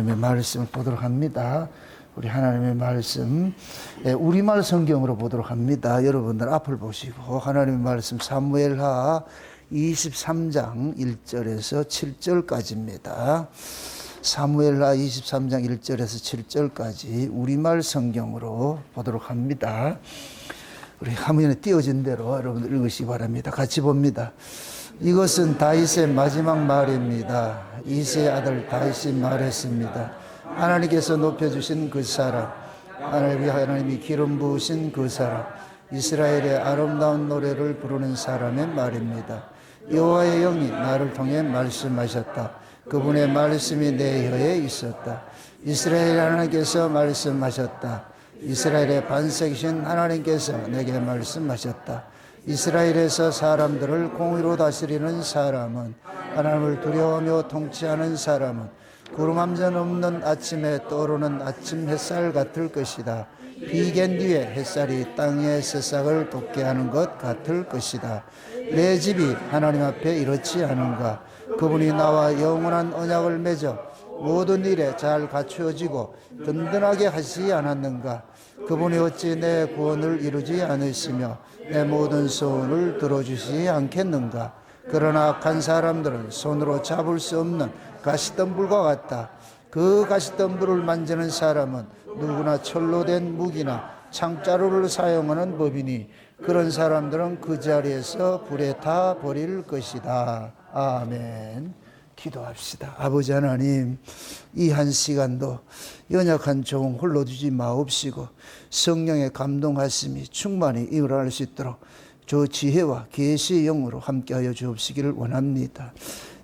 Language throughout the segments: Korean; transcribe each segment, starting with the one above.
하나님의 말씀을 보도록 합니다. 우리 하나님의 말씀 우리말 성경으로 보도록 합니다. 여러분들 앞을 보시고 하나님의 말씀 사무엘하 23장 1절에서 7절까지입니다. 사무엘하 23장 1절에서 7절까지 우리말 성경으로 보도록 합니다. 우리 화면에 띄어진 대로 여러분들 읽으시기 바랍니다. 같이 봅니다. 이것은 다윗의 마지막 말입니다. 이새의 아들 다윗이 말했습니다. 하나님께서 높여주신 그 사람, 하나님이 기름 부으신 그 사람, 이스라엘의 아름다운 노래를 부르는 사람의 말입니다. 여호와의 영이 나를 통해 말씀하셨다. 그분의 말씀이 내 혀에 있었다. 이스라엘 하나님께서 말씀하셨다. 이스라엘의 반석이신 하나님께서 내게 말씀하셨다. 이스라엘에서 사람들을 공의로 다스리는 사람은, 하나님을 두려워하며 통치하는 사람은 구름 한 점 없는 아침에 떠오르는 아침 햇살 같을 것이다. 비견 뒤에 햇살이 땅의 새싹을 돋게 하는 것 같을 것이다. 내 집이 하나님 앞에 이렇지 않은가? 그분이 나와 영원한 언약을 맺어 모든 일에 잘 갖추어지고 든든하게 하시지 않았는가? 그분이 어찌 내 구원을 이루지 않으시며 내 모든 소원을 들어주시지 않겠는가? 그러나 악한 사람들은 손으로 잡을 수 없는 가시덤불과 같다. 그 가시덤불을 만지는 사람은 누구나 철로 된 무기나 창자루를 사용하는 법이니 그런 사람들은 그 자리에서 불에 타 버릴 것이다. 아멘. 기도합시다. 아버지 하나님, 이 한 시간도 연약한 종 홀로 두지 마옵시고 성령의 감동하심이 충만히 일어날 수 있도록 저 지혜와 계시의 영으로 함께하여 주옵시기를 원합니다.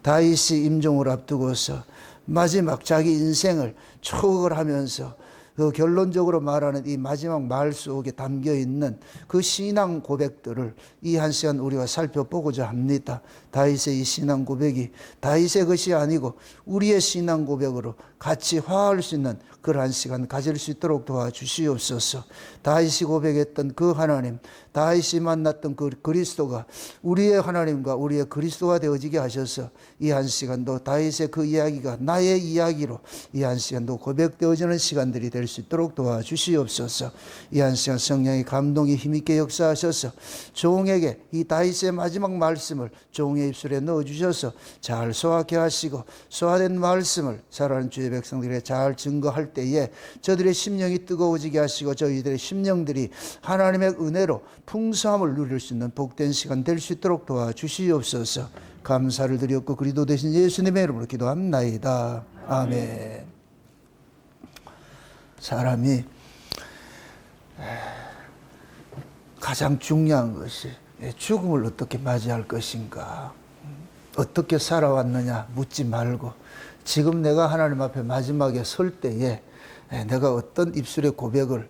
다윗이 임종을 앞두고서 마지막 자기 인생을 추억을 하면서 그 결론적으로 말하는 이 마지막 말 속에 담겨있는 그 신앙 고백들을 이 한 시간 우리가 살펴보고자 합니다. 다윗의 이 신앙 고백이 다윗의 것이 아니고 우리의 신앙 고백으로 같이 화할 수 있는 그러한 시간 가질 수 있도록 도와주시옵소서. 다윗이 고백했던 그 하나님, 다윗이 만났던 그 그리스도가 우리의 하나님과 우리의 그리스도가 되어지게 하셔서 이 한 시간도 다윗의 그 이야기가 나의 이야기로 이 한 시간도 고백되어지는 시간들이 될 수 있도록 도와주시옵소서. 이 한 시간 성령의 감동이 힘있게 역사하셔서 종에게 이 다윗의 마지막 말씀을 종의 입술에 넣어주셔서 잘 소화케 하시고 소화된 말씀을 살아가는 주의 백성들에게 잘 증거할 때에 저들의 심령이 뜨거워지게 하시고 저희들의 심령들이 하나님의 은혜로 풍성함을 누릴 수 있는 복된 시간 될 수 있도록 도와주시옵소서. 감사를 드렸고 그리스도 되신 예수님의 이름으로 기도합나이다. 아멘. 사람이 가장 중요한 것이 죽음을 어떻게 맞이할 것인가, 어떻게 살아왔느냐 묻지 말고 지금 내가 하나님 앞에 마지막에 설 때에 내가 어떤 입술의 고백을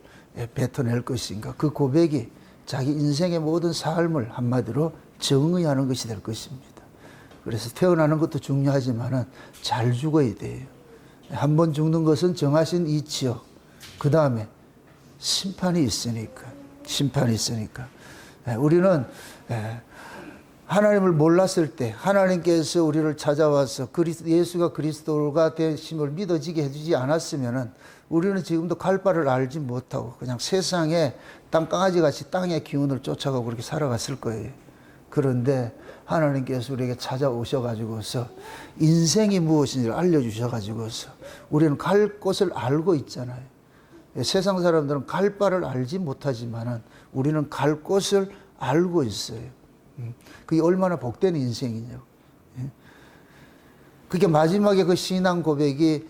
뱉어낼 것인가, 그 고백이 자기 인생의 모든 삶을 한마디로 정의하는 것이 될 것입니다. 그래서 태어나는 것도 중요하지만 잘 죽어야 돼요. 한 번 죽는 것은 정하신 이치요. 그 다음에 심판이 있으니까. 우리는 하나님을 몰랐을 때 하나님께서 우리를 찾아와서 예수가 그리스도가 되심을 믿어지게 해주지 않았으면 우리는 지금도 갈 바를 알지 못하고 그냥 세상에 땅강아지같이 땅의 기운을 쫓아가고 그렇게 살아갔을 거예요. 그런데 하나님께서 우리에게 찾아오셔가지고서 인생이 무엇인지를 알려주셔가지고서 우리는 갈 곳을 알고 있잖아요. 세상 사람들은 갈 바를 알지 못하지만 우리는 갈 곳을 알고 있어요. 그게 얼마나 복된 인생이냐고. 그게 마지막에 그 신앙 고백이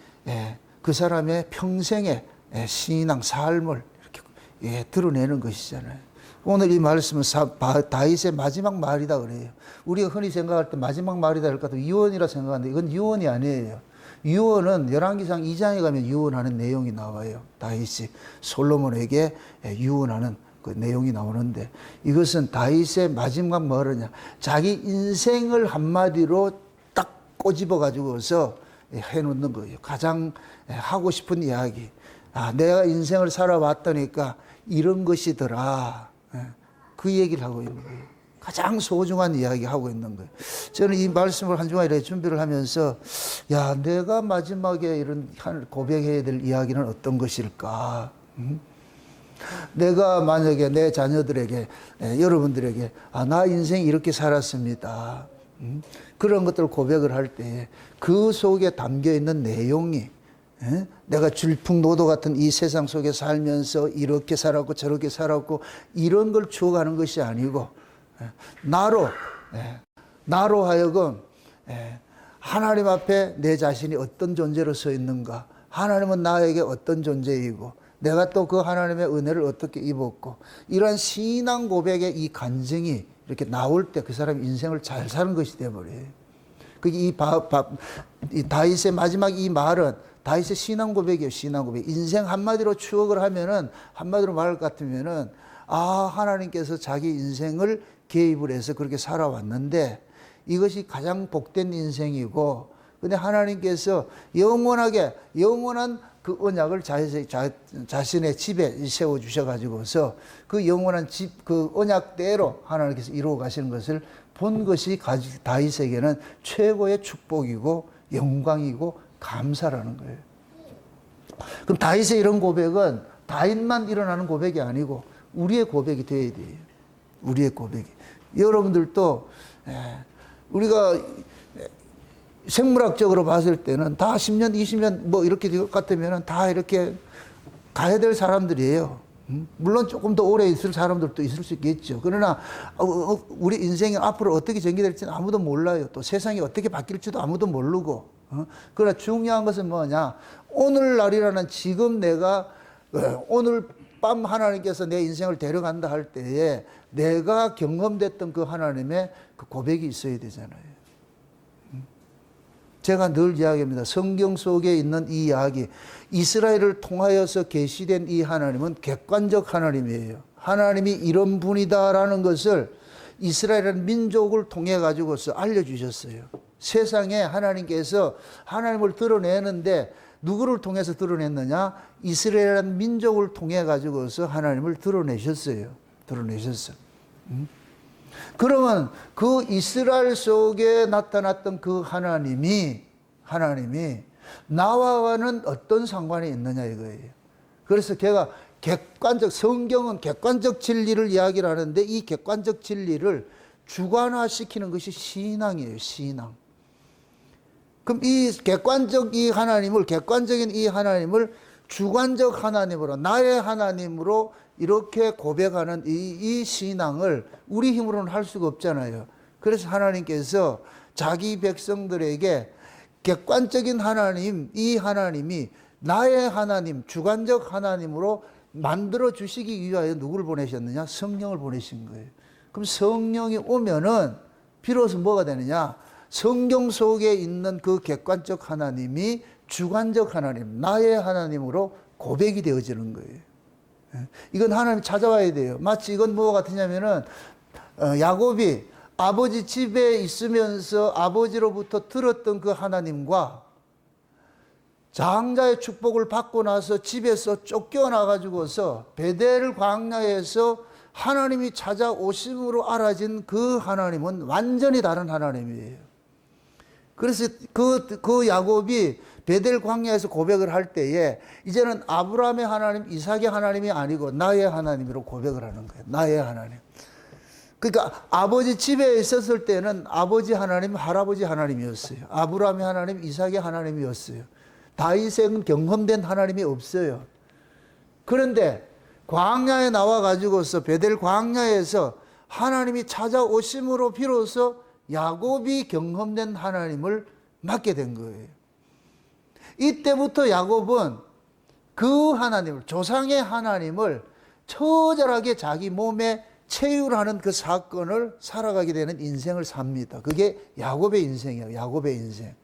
그 사람의 평생의 신앙 삶을 이렇게 드러내는 것이잖아요. 오늘 이 말씀은 다윗의 마지막 말이다 그래요. 우리가 흔히 생각할 때 마지막 말이다 할까 또 유언이라 생각하는데 이건 유언이 아니에요. 유언은 열왕기상 2장에 가면 유언하는 내용이 나와요. 다윗이 솔로몬에게 유언하는 그 내용이 나오는데 이것은 다윗의 마지막 말이냐, 자기 인생을 한마디로 딱 꼬집어 가지고서 해놓는 거예요. 가장 하고 싶은 이야기. 내가 인생을 살아왔다니까 이런 것이더라. 그 얘기를 하고 있는 거예요. 가장 소중한 이야기 하고 있는 거예요. 저는 이 말씀을 한 주간 이렇게 준비를 하면서 야, 내가 마지막에 이런 고백해야 될 이야기는 어떤 것일까? 내가 만약에 내 자녀들에게 여러분들에게 나 인생 이렇게 살았습니다. 그런 것들을 고백을 할 때 그 속에 담겨 있는 내용이 내가 질풍노도 같은 이 세상 속에 살면서 이렇게 살았고 저렇게 살았고 이런 걸 추억하는 것이 아니고 나로 하여금 하나님 앞에 내 자신이 어떤 존재로 서 있는가, 하나님은 나에게 어떤 존재이고 내가 또 그 하나님의 은혜를 어떻게 입었고, 이러한 신앙 고백의 이 간증이 이렇게 나올 때 그 사람이 인생을 잘 사는 것이 되어버려요. 이 다윗의 마지막 이 말은 다윗의 신앙 고백이에요. 신앙 고백. 인생 한마디로 추억을 하면은, 한마디로 말할 것 같으면은 하나님께서 자기 인생을 개입을 해서 그렇게 살아왔는데 이것이 가장 복된 인생이고, 근데 하나님께서 영원한 그 언약을 자신의 집에 세워 주셔가지고서 그 영원한 집, 그 언약대로 하나님께서 이루어 가시는 것을 본 것이 다윗에게는 최고의 축복이고 영광이고 감사라는 거예요. 그럼 다윗의 이런 고백은 다윗만 일어나는 고백이 아니고 우리의 고백이 되어야 돼요. 우리의 고백이. 여러분들도 우리가 생물학적으로 봤을 때는 다 10년, 20년 뭐 이렇게 될 것 같으면 다 이렇게 가야 될 사람들이에요. 물론 조금 더 오래 있을 사람들도 있을 수 있겠죠. 그러나 우리 인생이 앞으로 어떻게 전개될지는 아무도 몰라요. 또 세상이 어떻게 바뀔지도 아무도 모르고. 그러나 중요한 것은 뭐냐, 오늘날이라는 지금 내가 오늘 밤 하나님께서 내 인생을 데려간다 할 때에 내가 경험됐던 그 하나님의 그 고백이 있어야 되잖아요. 제가 늘 이야기합니다. 성경 속에 있는 이 이야기, 이스라엘을 통하여서 계시된 이 하나님은 객관적 하나님이에요. 하나님이 이런 분이다라는 것을 이스라엘이라는 민족을 통해 가지고서 알려주셨어요. 세상에 하나님께서 하나님을 드러내는데 누구를 통해서 드러냈느냐? 이스라엘이라는 민족을 통해 가지고서 하나님을 드러내셨어요. 그러면 그 이스라엘 속에 나타났던 그 하나님이 나와는 어떤 상관이 있느냐 이거예요. 그래서 걔가 성경은 객관적 진리를 이야기를 하는데 이 객관적 진리를 주관화시키는 것이 신앙이에요. 신앙. 그럼 이 객관적인 이 하나님을 주관적 하나님으로, 나의 하나님으로 이렇게 고백하는 이 신앙을 우리 힘으로는 할 수가 없잖아요. 그래서 하나님께서 자기 백성들에게 객관적인 하나님, 이 하나님이 나의 하나님, 주관적 하나님으로 만들어 주시기 위하여 누구를 보내셨느냐? 성령을 보내신 거예요. 그럼 성령이 오면은 비로소 뭐가 되느냐? 성경 속에 있는 그 객관적 하나님이 주관적 하나님, 나의 하나님으로 고백이 되어지는 거예요. 이건 하나님 찾아와야 돼요. 마치 이건 뭐가 같으냐면은 야곱이 아버지 집에 있으면서 아버지로부터 들었던 그 하나님과 장자의 축복을 받고 나서 집에서 쫓겨나 가지고서 베델 광야에서 하나님이 찾아오심으로 알아진 그 하나님은 완전히 다른 하나님이에요. 그래서 그 야곱이 베델 광야에서 고백을 할 때에 이제는 아브라함의 하나님, 이삭의 하나님이 아니고 나의 하나님으로 고백을 하는 거예요. 나의 하나님. 그러니까 아버지 집에 있었을 때는 아버지 하나님, 할아버지 하나님이었어요. 아브라함의 하나님, 이삭의 하나님이었어요. 다윗은 경험된 하나님이 없어요. 그런데 광야에 나와 가지고서 베델 광야에서 하나님이 찾아오심으로 비로소 야곱이 경험된 하나님을 맡게 된 거예요. 이때부터 야곱은 그 하나님을, 조상의 하나님을 처절하게 자기 몸에 체휼하는 그 사건을 살아가게 되는 인생을 삽니다. 그게 야곱의 인생이에요. 야곱의 인생.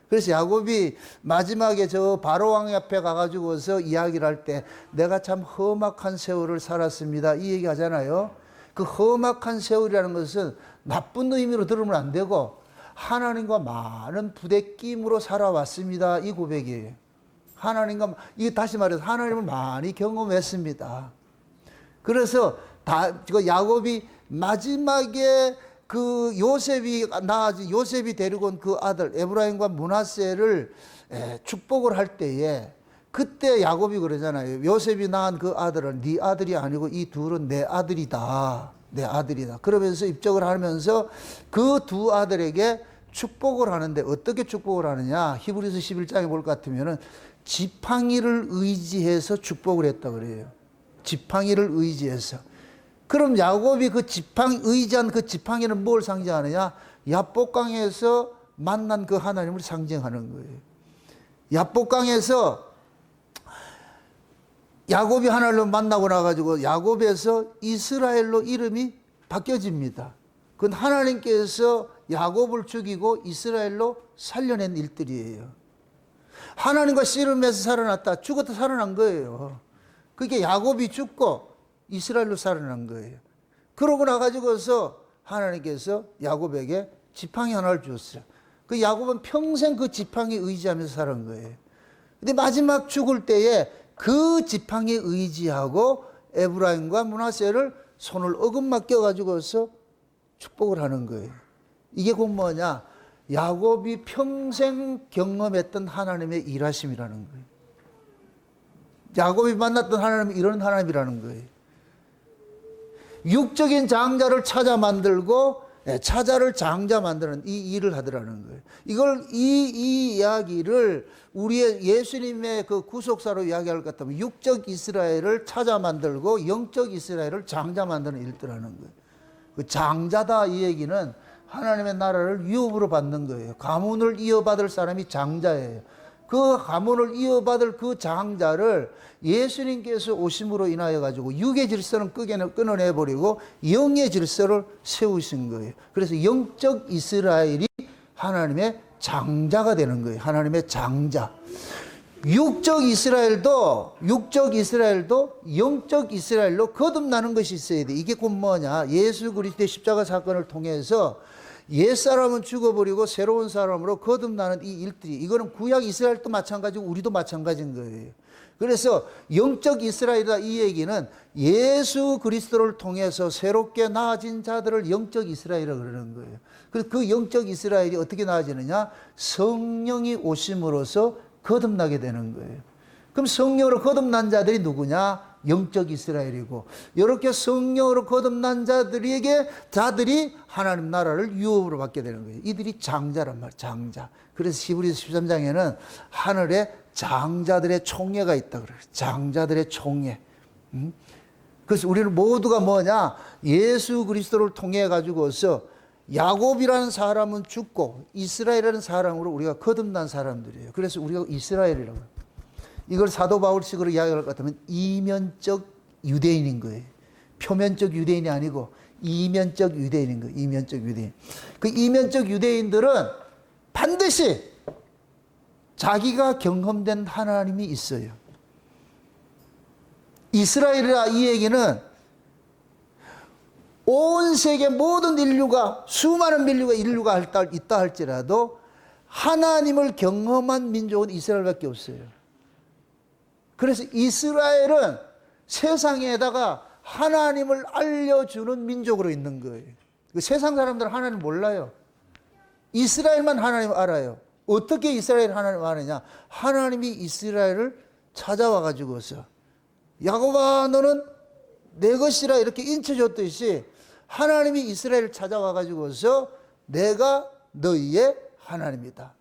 그래서 야곱이 마지막에 저 바로 왕 앞에 가가지고서 이야기를 할 때 내가 참 험악한 세월을 살았습니다, 이 얘기 하잖아요. 그 험악한 세월이라는 것은 나쁜 의미로 들으면 안 되고 하나님과 많은 부대낌으로 살아왔습니다, 이 고백이에요. 이게 다시 말해서 하나님을 많이 경험했습니다. 그래서 야곱이 마지막에 그 요셉이 데리고 온 그 아들 에브라임과 므낫세를 축복을 할 때에 그때 야곱이 그러잖아요. 요셉이 낳은 그 아들은 네 아들이 아니고 이 둘은 내 아들이다. 내 아들이다. 그러면서 입적을 하면서 그 두 아들에게 축복을 하는데 어떻게 축복을 하느냐? 히브리서 11장에 볼 것 같으면은 지팡이를 의지해서 축복을 했다 그래요. 지팡이를 의지해서. 그럼 야곱이 의지한 그 지팡이는 뭘 상징하느냐? 야복강에서 만난 그 하나님을 상징하는 거예요. 야복강에서 야곱이 하나님을 만나고 나가지고 야곱에서 이스라엘로 이름이 바뀌어집니다. 그건 하나님께서 야곱을 죽이고 이스라엘로 살려낸 일들이에요. 하나님과 씨름해서 살아났다. 죽었다 살아난 거예요. 그게 야곱이 죽고 이스라엘로 살아난 거예요. 그러고 나가지고서 하나님께서 야곱에게 지팡이 하나를 주었어요. 그 야곱은 평생 그 지팡이 의지하면서 살은 거예요. 근데 마지막 죽을 때에 그 지팡이 의지하고 에브라임과 므낫세를 손을 어긋 껴가지고서 축복을 하는 거예요. 이게 곧 뭐냐? 야곱이 평생 경험했던 하나님의 일하심이라는 거예요. 야곱이 만났던 하나님은 이런 하나님이라는 거예요. 육적인 장자를 찾아 만들고 차자를 장자 만드는 이 일을 하더라는 거예요. 이 이야기를 우리의 예수님의 그 구속사로 이야기할 것 같으면 육적 이스라엘을 찾아 만들고 영적 이스라엘을 장자 만드는 일들하는 거예요. 그 장자다 이 얘기는 하나님의 나라를 유업으로 받는 거예요. 가문을 이어받을 사람이 장자예요. 그 가문을 이어받을 그 장자를 예수님께서 오심으로 인하여 가지고 육의 질서는 끊어내버리고 영의 질서를 세우신 거예요. 그래서 영적 이스라엘이 하나님의 장자가 되는 거예요. 하나님의 장자. 육적 이스라엘도 영적 이스라엘로 거듭나는 것이 있어야 돼. 이게 곧 뭐냐? 예수 그리스도의 십자가 사건을 통해서 옛사람은 죽어버리고 새로운 사람으로 거듭나는 이 일들이, 이거는 구약 이스라엘도 마찬가지고 우리도 마찬가지인 거예요. 그래서 영적 이스라엘이다 이 얘기는 예수 그리스도를 통해서 새롭게 나아진 자들을 영적 이스라엘이라고 그러는 거예요. 그래서 그 영적 이스라엘이 어떻게 나아지느냐? 성령이 오심으로써 거듭나게 되는 거예요. 그럼 성령으로 거듭난 자들이 누구냐? 영적 이스라엘이고, 이렇게 성령으로 거듭난 자들이 하나님 나라를 유업으로 받게 되는 거예요. 이들이 장자란 말이에요. 장자. 그래서 히브리서 13장에는 하늘에 장자들의 총회가 있다 그래요. 장자들의 총회. 그래서 우리는 모두가 뭐냐? 예수 그리스도를 통해 가지고서 야곱이라는 사람은 죽고 이스라엘이라는 사람으로 우리가 거듭난 사람들이에요. 그래서 우리가 이스라엘이라고 해요. 이걸 사도 바울식으로 이야기할 것 같으면 이면적 유대인인 거예요. 표면적 유대인이 아니고 이면적 유대인인 거예요. 이면적 유대인. 그 이면적 유대인들은 반드시 자기가 경험된 하나님이 있어요. 이스라엘이라 이 얘기는 온 세계 모든 인류가, 수많은 인류가 있다 할지라도 하나님을 경험한 민족은 이스라엘밖에 없어요. 그래서 이스라엘은 세상에다가 하나님을 알려주는 민족으로 있는 거예요. 세상 사람들은 하나님 몰라요. 이스라엘만 하나님 알아요. 어떻게 이스라엘 하나님 아느냐? 하나님이 이스라엘을 찾아와 가지고서 야곱아 너는 내 것이라 이렇게 인쳐줬듯이 하나님이 이스라엘을 찾아와 가지고서 내가 너희의 하나님이다.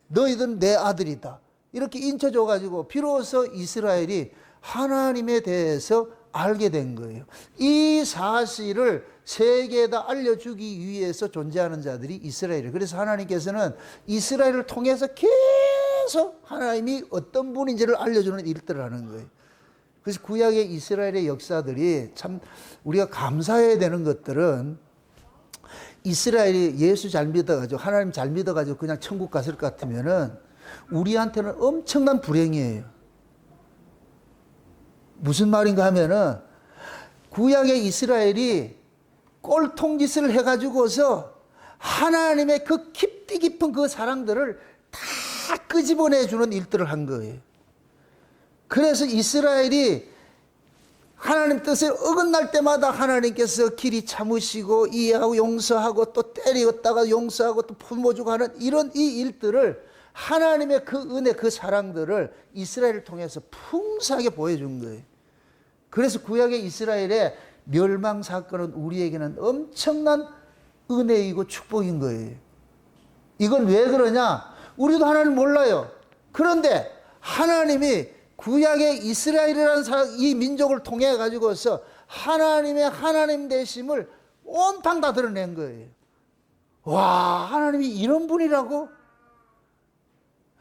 너희들은 내 아들이다. 이렇게 인쳐줘 가지고 비로소 이스라엘이 하나님에 대해서 알게 된 거예요. 이 사실을 세계에다 알려주기 위해서 존재하는 자들이 이스라엘이에요. 그래서 하나님께서는 이스라엘을 통해서 계속 하나님이 어떤 분인지를 알려주는 일들을 하는 거예요. 그래서 구약의 이스라엘의 역사들이 참 우리가 감사해야 되는 것들은, 이스라엘이 예수 잘 믿어가지고 하나님 잘 믿어가지고 그냥 천국 갔을 것 같으면은 우리한테는 엄청난 불행이에요. 무슨 말인가 하면은 구약의 이스라엘이 꼴통짓을 해가지고서 하나님의 그 깊은 그 사랑들을 다 끄집어내주는 일들을 한 거예요. 그래서 이스라엘이 하나님 뜻에 어긋날 때마다 하나님께서 길이 참으시고 이해하고 용서하고 또 때리었다가 용서하고 또 품어주고 하는 이런 이 일들을 하나님의 그 은혜 그 사랑들을 이스라엘을 통해서 풍성하게 보여준 거예요. 그래서 구약의 이스라엘의 멸망 사건은 우리에게는 엄청난 은혜이고 축복인 거예요. 이건 왜 그러냐? 우리도 하나님 몰라요. 그런데 하나님이 구약의 이스라엘이라는 이 민족을 통해 가지고서 하나님의 하나님 되심을 온탕 다 드러낸 거예요. 와, 하나님이 이런 분이라고?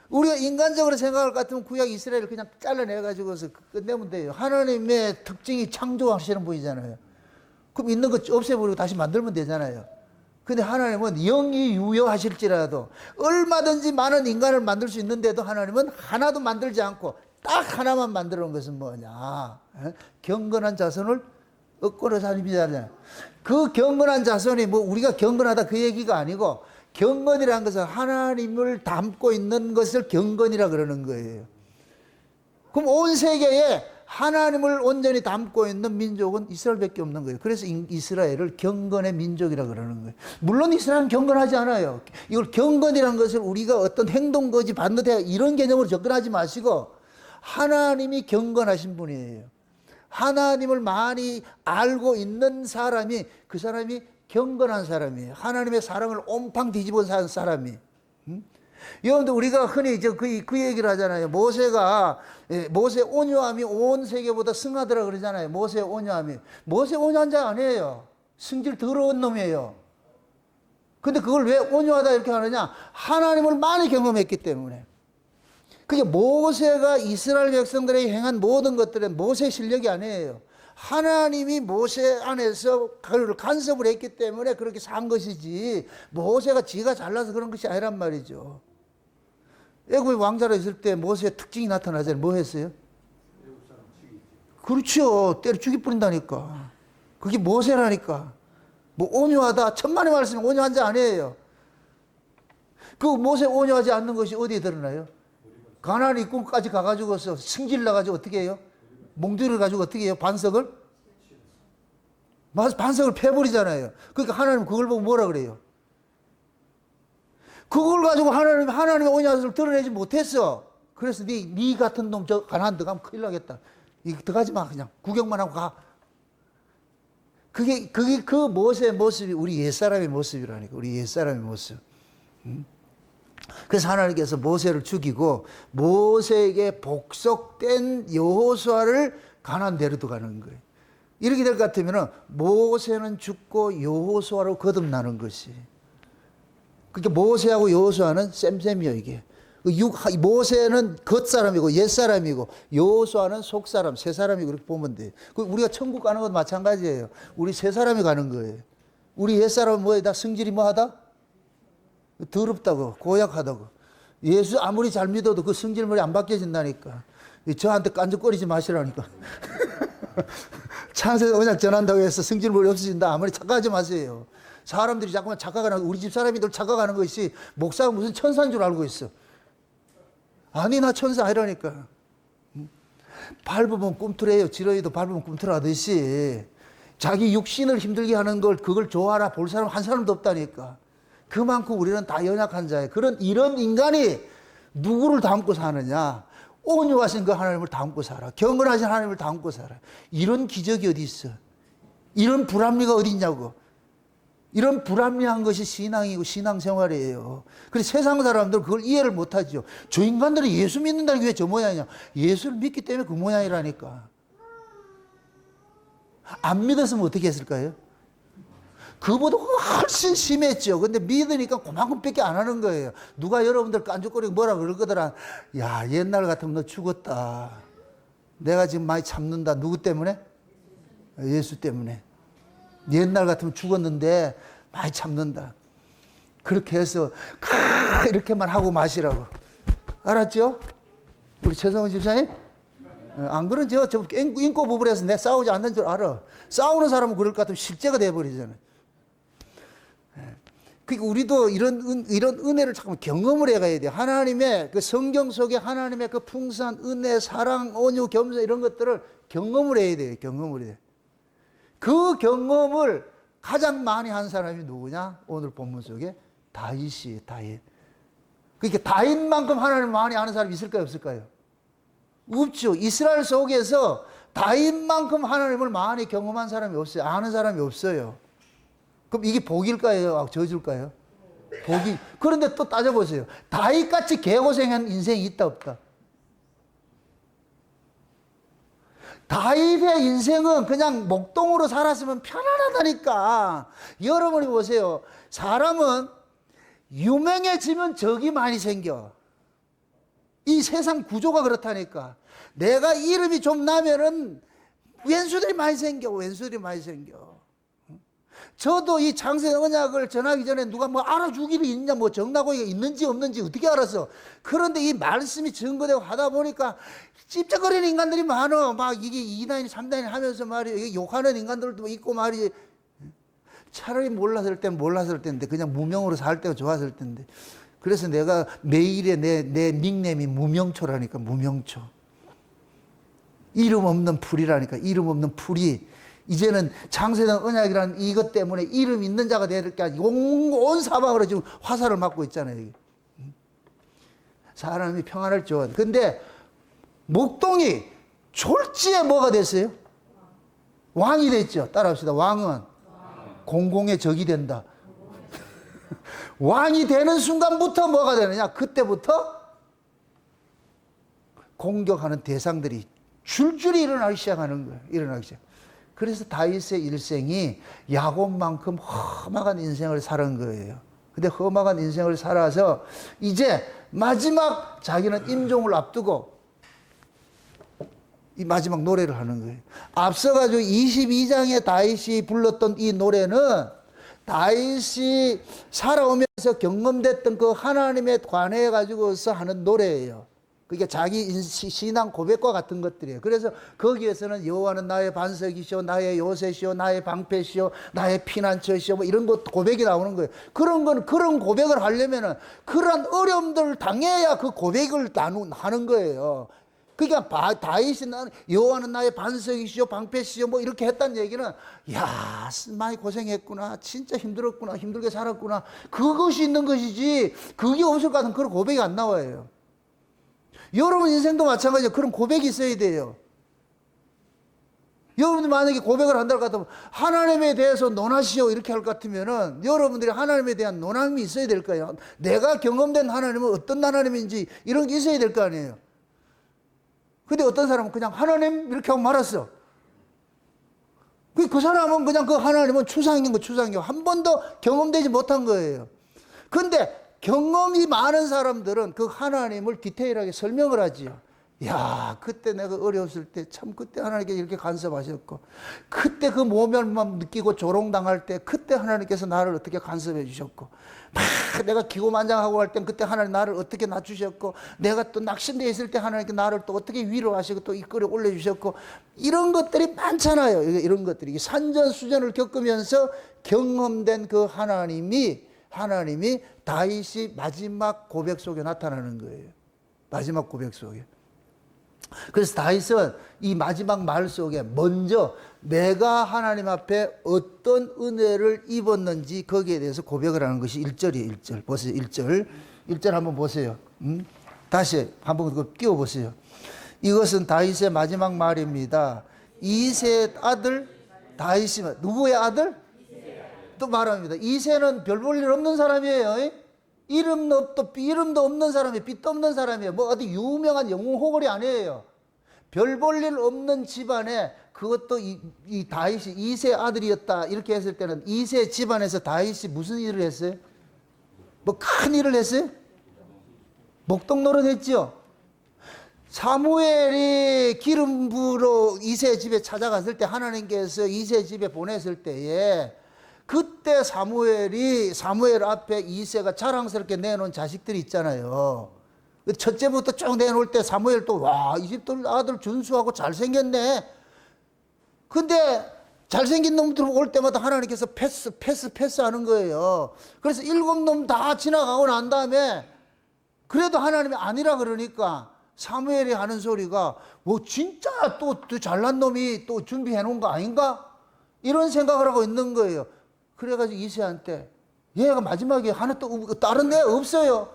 우리가 인간적으로 생각할 것 같으면 구약 이스라엘을 그냥 잘라내 가지고서 끝내면 돼요. 하나님의 특징이 창조하시는 분이잖아요. 그럼 있는 거 없애버리고 다시 만들면 되잖아요. 근데 하나님은 영이 유효하실지라도 얼마든지 많은 인간을 만들 수 있는데도 하나님은 하나도 만들지 않고 딱 하나만 만들어 놓은 것은 뭐냐? 경건한 자손을 얻고는 사람이잖아요. 그 경건한 자손이 뭐 우리가 경건하다 그 얘기가 아니고 경건이라는 것은 하나님을 담고 있는 것을 경건이라 그러는 거예요. 그럼 온 세계에 하나님을 온전히 담고 있는 민족은 이스라엘밖에 없는 거예요. 그래서 이스라엘을 경건의 민족이라 그러는 거예요. 물론 이스라엘은 경건하지 않아요. 이걸 경건이라는 것을 우리가 어떤 행동거지 반듯해 이런 개념으로 접근하지 마시고 하나님이 경건하신 분이에요. 하나님을 많이 알고 있는 사람이 그 사람이 경건한 사람이에요. 하나님의 사랑을 온팡 뒤집어 산 사람이. 여러분들 우리가 흔히 그 얘기를 하잖아요. 모세 온유함이 온 세계보다 승하더라 그러잖아요. 모세 온유함이. 모세 온유한 자 아니에요. 승질 더러운 놈이에요. 근데 그걸 왜 온유하다 이렇게 하느냐? 하나님을 많이 경험했기 때문에. 그게 모세가 이스라엘 백성들에게 행한 모든 것들은 모세의 실력이 아니에요. 하나님이 모세 안에서 그를 간섭을 했기 때문에 그렇게 산 것이지 모세가 지가 잘나서 그런 것이 아니란 말이죠. 애굽의 왕자로 있을 때 모세의 특징이 나타나잖아요. 뭐 했어요? 그렇죠. 때려 죽이 뿌린다니까. 그게 모세라니까. 뭐 온유하다. 천만의 말씀이 온유한 자 아니에요. 그 모세 온유하지 않는 것이 어디에 드러나요? 가나안 입구까지 가가지고서 승질 나가지고 어떻게 해요? 몽둥이를 가지고 어떻게 해요? 반석을 패버리잖아요. 그러니까 하나님 그걸 보고 뭐라 그래요? 그걸 가지고 하나님의 온유함을 드러내지 못했어. 그래서 네 같은 놈 저 가나안 들어가면 큰일 나겠다. 이거 들어가지 마. 그냥 구경만 하고 가. 그게 그 모세의 모습이 우리 옛사람의 모습이라니까. 우리 옛사람의 모습. 그래서 하나님께서 모세를 죽이고 모세에게 복속된 여호수아를 가나안 데려가는 거예요. 이렇게 될 것 같으면 모세는 죽고 여호수아로 거듭나는 것이. 그러니까 모세하고 여호수아는 쌤쌤이요 이게. 모세는 겉사람이고 옛사람이고 여호수아는 속사람, 새사람이고 그렇게 보면 돼요. 우리가 천국 가는 것도 마찬가지예요. 우리 새사람이 가는 거예요. 우리 옛사람은 뭐예요? 다 성질이 뭐하다? 더럽다고 고약하다고. 예수 아무리 잘 믿어도 그 성질머리 안 바뀌어진다니까. 저한테 깐죽거리지 마시라니까. 창세기 언약 전한다고 해서 성질머리 없어진다. 아무리 착각하지 마세요. 사람들이 자꾸만 착각하는 우리 집 사람이들 착각하는 것이 목사가 무슨 천사인 줄 알고 있어. 아니 나 천사 아니라니까. 밟으면 꿈틀해요. 지렁이도 밟으면 꿈틀하듯이 자기 육신을 힘들게 하는 걸 그걸 좋아하라 볼 사람 한 사람도 없다니까. 그만큼 우리는 다 연약한 자예요. 이런 인간이 누구를 닮고 사느냐? 온유하신 그 하나님을 닮고 살아. 경건하신 하나님을 닮고 살아. 이런 기적이 어디 있어? 이런 불합리가 어디 있냐고. 이런 불합리한 것이 신앙이고 신앙생활이에요. 그래서 세상 사람들은 그걸 이해를 못하죠. 저 인간들은 예수 믿는다는 게 왜 저 모양이냐? 예수를 믿기 때문에 그 모양이라니까. 안 믿었으면 어떻게 했을까요? 그보다 훨씬 심했죠. 근데 믿으니까 그만큼밖에 안 하는 거예요. 누가 여러분들 깐죽거리고 뭐라 그럴 거더라. 야, 옛날 같으면 너 죽었다. 내가 지금 많이 참는다. 누구 때문에? 예수 때문에. 옛날 같으면 죽었는데 많이 참는다. 그렇게 해서 이렇게만 하고 마시라고. 알았죠? 우리 최성원 집사님? 안 그런 저 인고 부부라서 내 싸우지 않는 줄 알아. 싸우는 사람은 그럴 것 같으면 실제가 돼버리잖아요. 그러니까 우리도 이런 은혜를 잠깐 경험을 해가야 돼요. 하나님의 그 성경 속에 하나님의 그 풍성한 은혜, 사랑, 온유, 겸손 이런 것들을 경험을 해야 돼요. 경험을 해야 돼요. 그 경험을 가장 많이 한 사람이 누구냐? 오늘 본문 속에 다윗이 다윗. 그러니까 다윗만큼 하나님을 많이 아는 사람이 있을까요? 없을까요? 없죠. 이스라엘 속에서 다윗만큼 하나님을 많이 경험한 사람이 없어요. 아는 사람이 없어요. 그럼 이게 복일까요? 저주일까요? 복이. 그런데 또 따져보세요. 다윗같이 개고생한 인생이 있다 없다? 다윗의 인생은 그냥 목동으로 살았으면 편안하다니까. 여러분이 보세요. 사람은 유명해지면 적이 많이 생겨. 이 세상 구조가 그렇다니까. 내가 이름이 좀 나면은 왼수들이 많이 생겨. 왼수들이 많이 생겨. 저도 이 창세 언약을 전하기 전에 누가 뭐 알아주기를 있냐, 뭐 정나고이가 있는지 없는지 어떻게 알았어? 그런데 이 말씀이 증거되고 하다 보니까 찝쩍거리는 인간들이 많어. 막 이게 2단이 3단이 하면서 말이에요. 욕하는 인간들도 있고 말이지. 차라리 몰랐을 땐 몰랐을 텐데 그냥 무명으로 살 때가 좋았을 텐데. 그래서 내가 매일의 내 닉네임이 무명초라니까. 무명초. 이름 없는 풀이라니까. 이름 없는 풀이. 이제는 창세전 언약이라는 이것 때문에 이름 있는 자가 될 게 아니고 온 사방으로 지금 화살을 맞고 있잖아요. 사람이 평안을 좋아한다. 근데 목동이 졸지에 뭐가 됐어요? 왕이 됐죠. 따라합시다. 왕은 공공의 적이 된다. 왕이 되는 순간부터 뭐가 되느냐? 그때부터 공격하는 대상들이 줄줄이 일어나기 시작하는 거예요. 일어나기 시작. 그래서 다윗의 일생이 야곱만큼 험악한 인생을 살은 거예요. 근데 험악한 인생을 살아서 이제 마지막 자기는 임종을 앞두고 이 마지막 노래를 하는 거예요. 앞서가지고 22장에 다윗이 불렀던 이 노래는 다윗이 살아오면서 경험됐던 그 하나님에 관해 가지고서 하는 노래예요. 그게 자기 신앙 고백과 같은 것들이에요. 그래서 거기에서는 여호와는 나의 반석이시오, 나의 요새시오, 나의 방패시오, 나의 피난처시오, 뭐 이런 것 고백이 나오는 거예요. 그런 고백을 하려면은 그런 어려움들을 당해야 그 고백을 하는 거예요. 그러니까 다윗이 여호와는 나의 반석이시오, 방패시오, 뭐 이렇게 했다는 얘기는 야 많이 고생했구나, 진짜 힘들었구나, 힘들게 살았구나, 그것이 있는 것이지 그게 없을 것 같은 그런 고백이 안 나와요. 여러분 인생도 마찬가지예요. 그런 고백이 있어야 돼요. 여러분들 만약에 고백을 한다고 같으면 하나님에 대해서 논하시오 이렇게 할 것 같으면은 여러분들이 하나님에 대한 논함이 있어야 될 거예요. 내가 경험된 하나님은 어떤 하나님인지 이런 게 있어야 될 거 아니에요. 근데 어떤 사람은 그냥 하나님 이렇게 하고 말았어. 그 사람은 그냥 그 하나님은 추상인 거 추상이고 한 번도 경험되지 못한 거예요. 근데 경험이 많은 사람들은 그 하나님을 디테일하게 설명을 하지요. 야, 그때 내가 어려웠을 때 참 그때 하나님께서 이렇게 간섭하셨고, 그때 그 모멸만 느끼고 조롱당할 때 그때 하나님께서 나를 어떻게 간섭해 주셨고, 막 내가 기고만장하고 할 땐 그때 하나님 나를 어떻게 낮추셨고, 내가 또 낙심되어 있을 때 하나님께 나를 또 어떻게 위로하시고 또 이끌어 올려주셨고, 이런 것들이 많잖아요. 이런 것들이 산전수전을 겪으면서 경험된 그 하나님이 다윗이 마지막 고백 속에 나타나는 거예요. 마지막 고백 속에. 그래서 다윗은 이 마지막 말 속에 먼저 내가 하나님 앞에 어떤 은혜를 입었는지 거기에 대해서 고백을 하는 것이 1절이에요. 1절. 보세요. 1절. 1절 한번 보세요. 다시 한번 그거 띄워보세요. 이것은 다윗의 마지막 말입니다. 이새의 아들 다윗이 누구의 아들? 또 말합니다. 이새는 별 볼 일 없는 사람이에요. 이름도 없는 사람이에요. 빚도 없는 사람이에요. 뭐 어디 유명한 영웅 호걸이 아니에요. 별 볼 일 없는 집안에 그것도 이 다윗이 이새 아들이었다 이렇게 했을 때는 이새 집안에서 다윗이 무슨 일을 했어요? 뭐 큰 일을 했어요? 목동 노릇 했죠. 사무엘이 기름 부러 이새 집에 찾아갔을 때 하나님께서 이새 집에 보냈을 때에 그때 사무엘 앞에 이새가 자랑스럽게 내놓은 자식들이 있잖아요. 첫째부터 쭉 내놓을 때 사무엘 또 와, 이 집 아들 준수하고 잘생겼네. 근데 잘생긴 놈들 올 때마다 하나님께서 패스 하는 거예요. 그래서 7놈 다 지나가고 난 다음에 그래도 하나님이 아니라 그러니까 사무엘이 하는 소리가 뭐 진짜 또 잘난 놈이 또 준비해 놓은 거 아닌가? 이런 생각을 하고 있는 거예요. 그래가지고 이새한테 얘가 마지막에 하나 또 다른 애 없어요.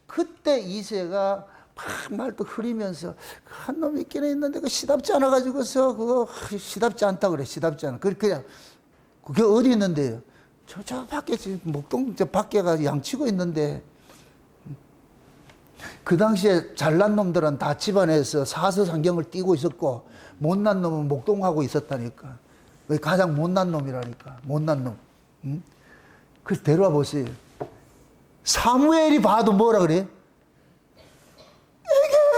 그때 이새가 막 말도 흐리면서 한 놈이 있긴 있는데 그 시답지 않아가지고서 그거 시답지 않다 그래. 시답지 않아. 그냥 그게 어디 있는데요? 저 밖에 지금 목동 저 밖에 가서 양치고 있는데 그 당시에 잘난 놈들은 다 집안에서 사서상경을 띄고 있었고 못난 놈은 목동하고 있었다니까. 가장 못난 놈이라니까. 못난 놈. 응? 그래서 데려와 보세요. 사무엘이 봐도 뭐라 그래?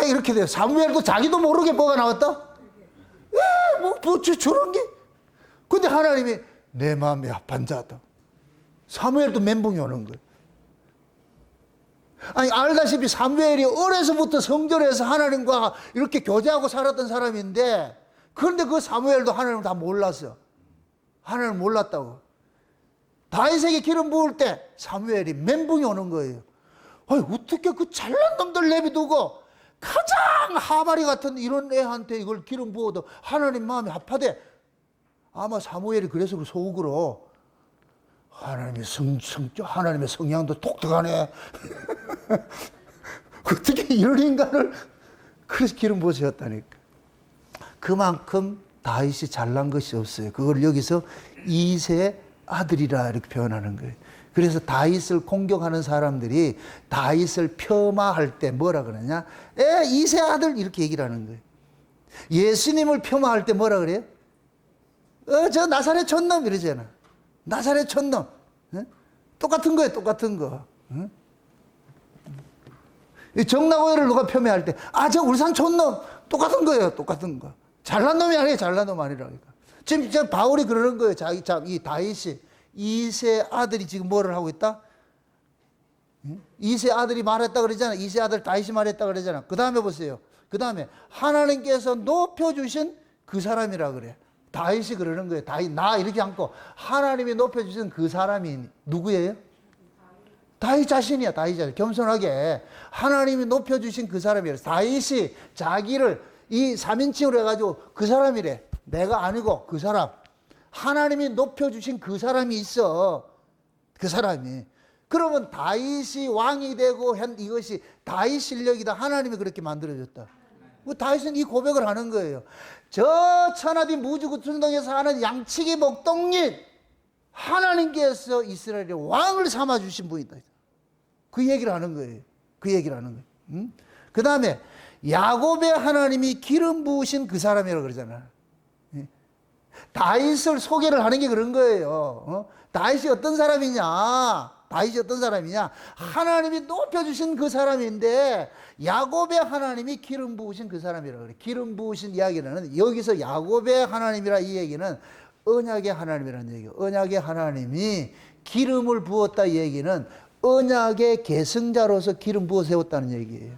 이게 이렇게 돼요. 사무엘도 자기도 모르게 뭐가 나왔다? 저런 게? 근데 하나님이 내 마음에 합한 자다. 사무엘도 멘붕이 오는 거예요. 아니, 알다시피 사무엘이 어려서부터 성전에서 하나님과 이렇게 교제하고 살았던 사람인데, 그런데 그 사무엘도 하나님을 다 몰랐어. 하나님을 몰랐다고. 다윗에게 기름 부을 때 사무엘이 멘붕이 오는 거예요. 아니, 어떻게 그 잘난 놈들 내비두고 가장 하마리 같은 이런 애한테 이걸 기름 부어도 하나님 마음이 합하대. 아마 사무엘이 그래서 속으로 하나님의 성향도 독특하네. 어떻게 이런 인간을, 그래서 기름 부으셨다니까. 그만큼 다윗이 잘난 것이 없어요. 그걸 여기서 이새의 아들이라 이렇게 표현하는 거예요. 그래서 다윗을 공격하는 사람들이 다윗을 폄하할 때 뭐라 그러냐? 이새 아들 이렇게 얘기를 하는 거예요. 예수님을 폄하할 때 뭐라 그래요? 저 나사렛 촌놈 이러잖아. 나사렛 촌놈. 똑같은 거예요. 똑같은 거. 정나고이를 누가 폄하할 때 저 울산 촌놈. 똑같은 거예요. 똑같은 거. 잘난 놈이 아니에요. 잘난 놈 아니라니까. 지금 바울이 그러는 거예요. 이 다윗이 이새 아들이 지금 뭐를 하고 있다? 이새 아들이 말했다 그러잖아. 이새 아들 다윗이 말했다 그러잖아. 그 다음에 보세요. 그 다음에 하나님께서 높여주신 그 사람이라 그래. 다윗이 그러는 거예요. 다윗 나 이렇게 않고 하나님이 높여주신 그 사람이 누구예요? 다윗 자신이야. 다윗 자신. 겸손하게 하나님이 높여주신 그 사람이래. 다윗이 자기를 이 3인칭으로 해가지고 그 사람이래. 내가 아니고 그 사람. 하나님이 높여주신 그 사람이 있어. 그 사람이. 그러면 다윗이 왕이 되고 이것이 다윗 실력이다. 하나님이 그렇게 만들어줬다. 다윗은 이 고백을 하는 거예요. 저 천하디 무주구tun동에서 사는 양치기 목동님 하나님께서 이스라엘의 왕을 삼아주신 분이다. 그 얘기를 하는 거예요. 그 얘기를 하는 거예요. 그 다음에 야곱의 하나님이 기름 부으신 그 사람이라고 그러잖아. 다윗을 소개를 하는 게 그런 거예요. 다윗이 어떤 사람이냐? 다윗이 어떤 사람이냐? 하나님이 높여주신 그 사람인데 야곱의 하나님이 기름 부으신 그 사람이라고 그래. 기름 부으신 이야기는 여기서 야곱의 하나님이라 이 얘기는 언약의 하나님이라는 얘기예요. 언약의 하나님이 기름을 부었다 이 얘기는 언약의 계승자로서 기름 부어 세웠다는 얘기예요.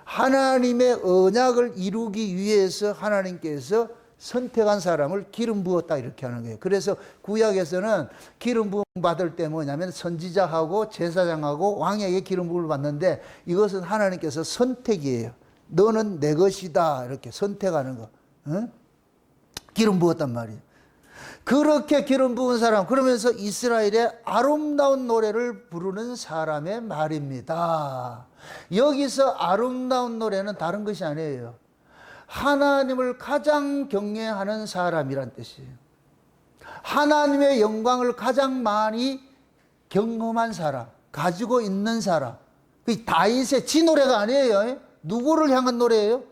하나님의 언약을 이루기 위해서 하나님께서 선택한 사람을 기름 부었다 이렇게 하는 거예요. 그래서 구약에서는 기름 부음 받을 때 뭐냐면 선지자하고 제사장하고 왕에게 기름 부음을 받는데 이것은 하나님께서 선택이에요. 너는 내 것이다 이렇게 선택하는 거. 기름 부었단 말이에요. 그렇게 기름 부은 사람, 그러면서 이스라엘의 아름다운 노래를 부르는 사람의 말입니다. 여기서 아름다운 노래는 다른 것이 아니에요. 하나님을 가장 경외하는 사람이란 뜻이에요. 하나님의 영광을 가장 많이 경험한 사람, 가지고 있는 사람. 그 다윗의 지 노래가 아니에요. 누구를 향한 노래예요?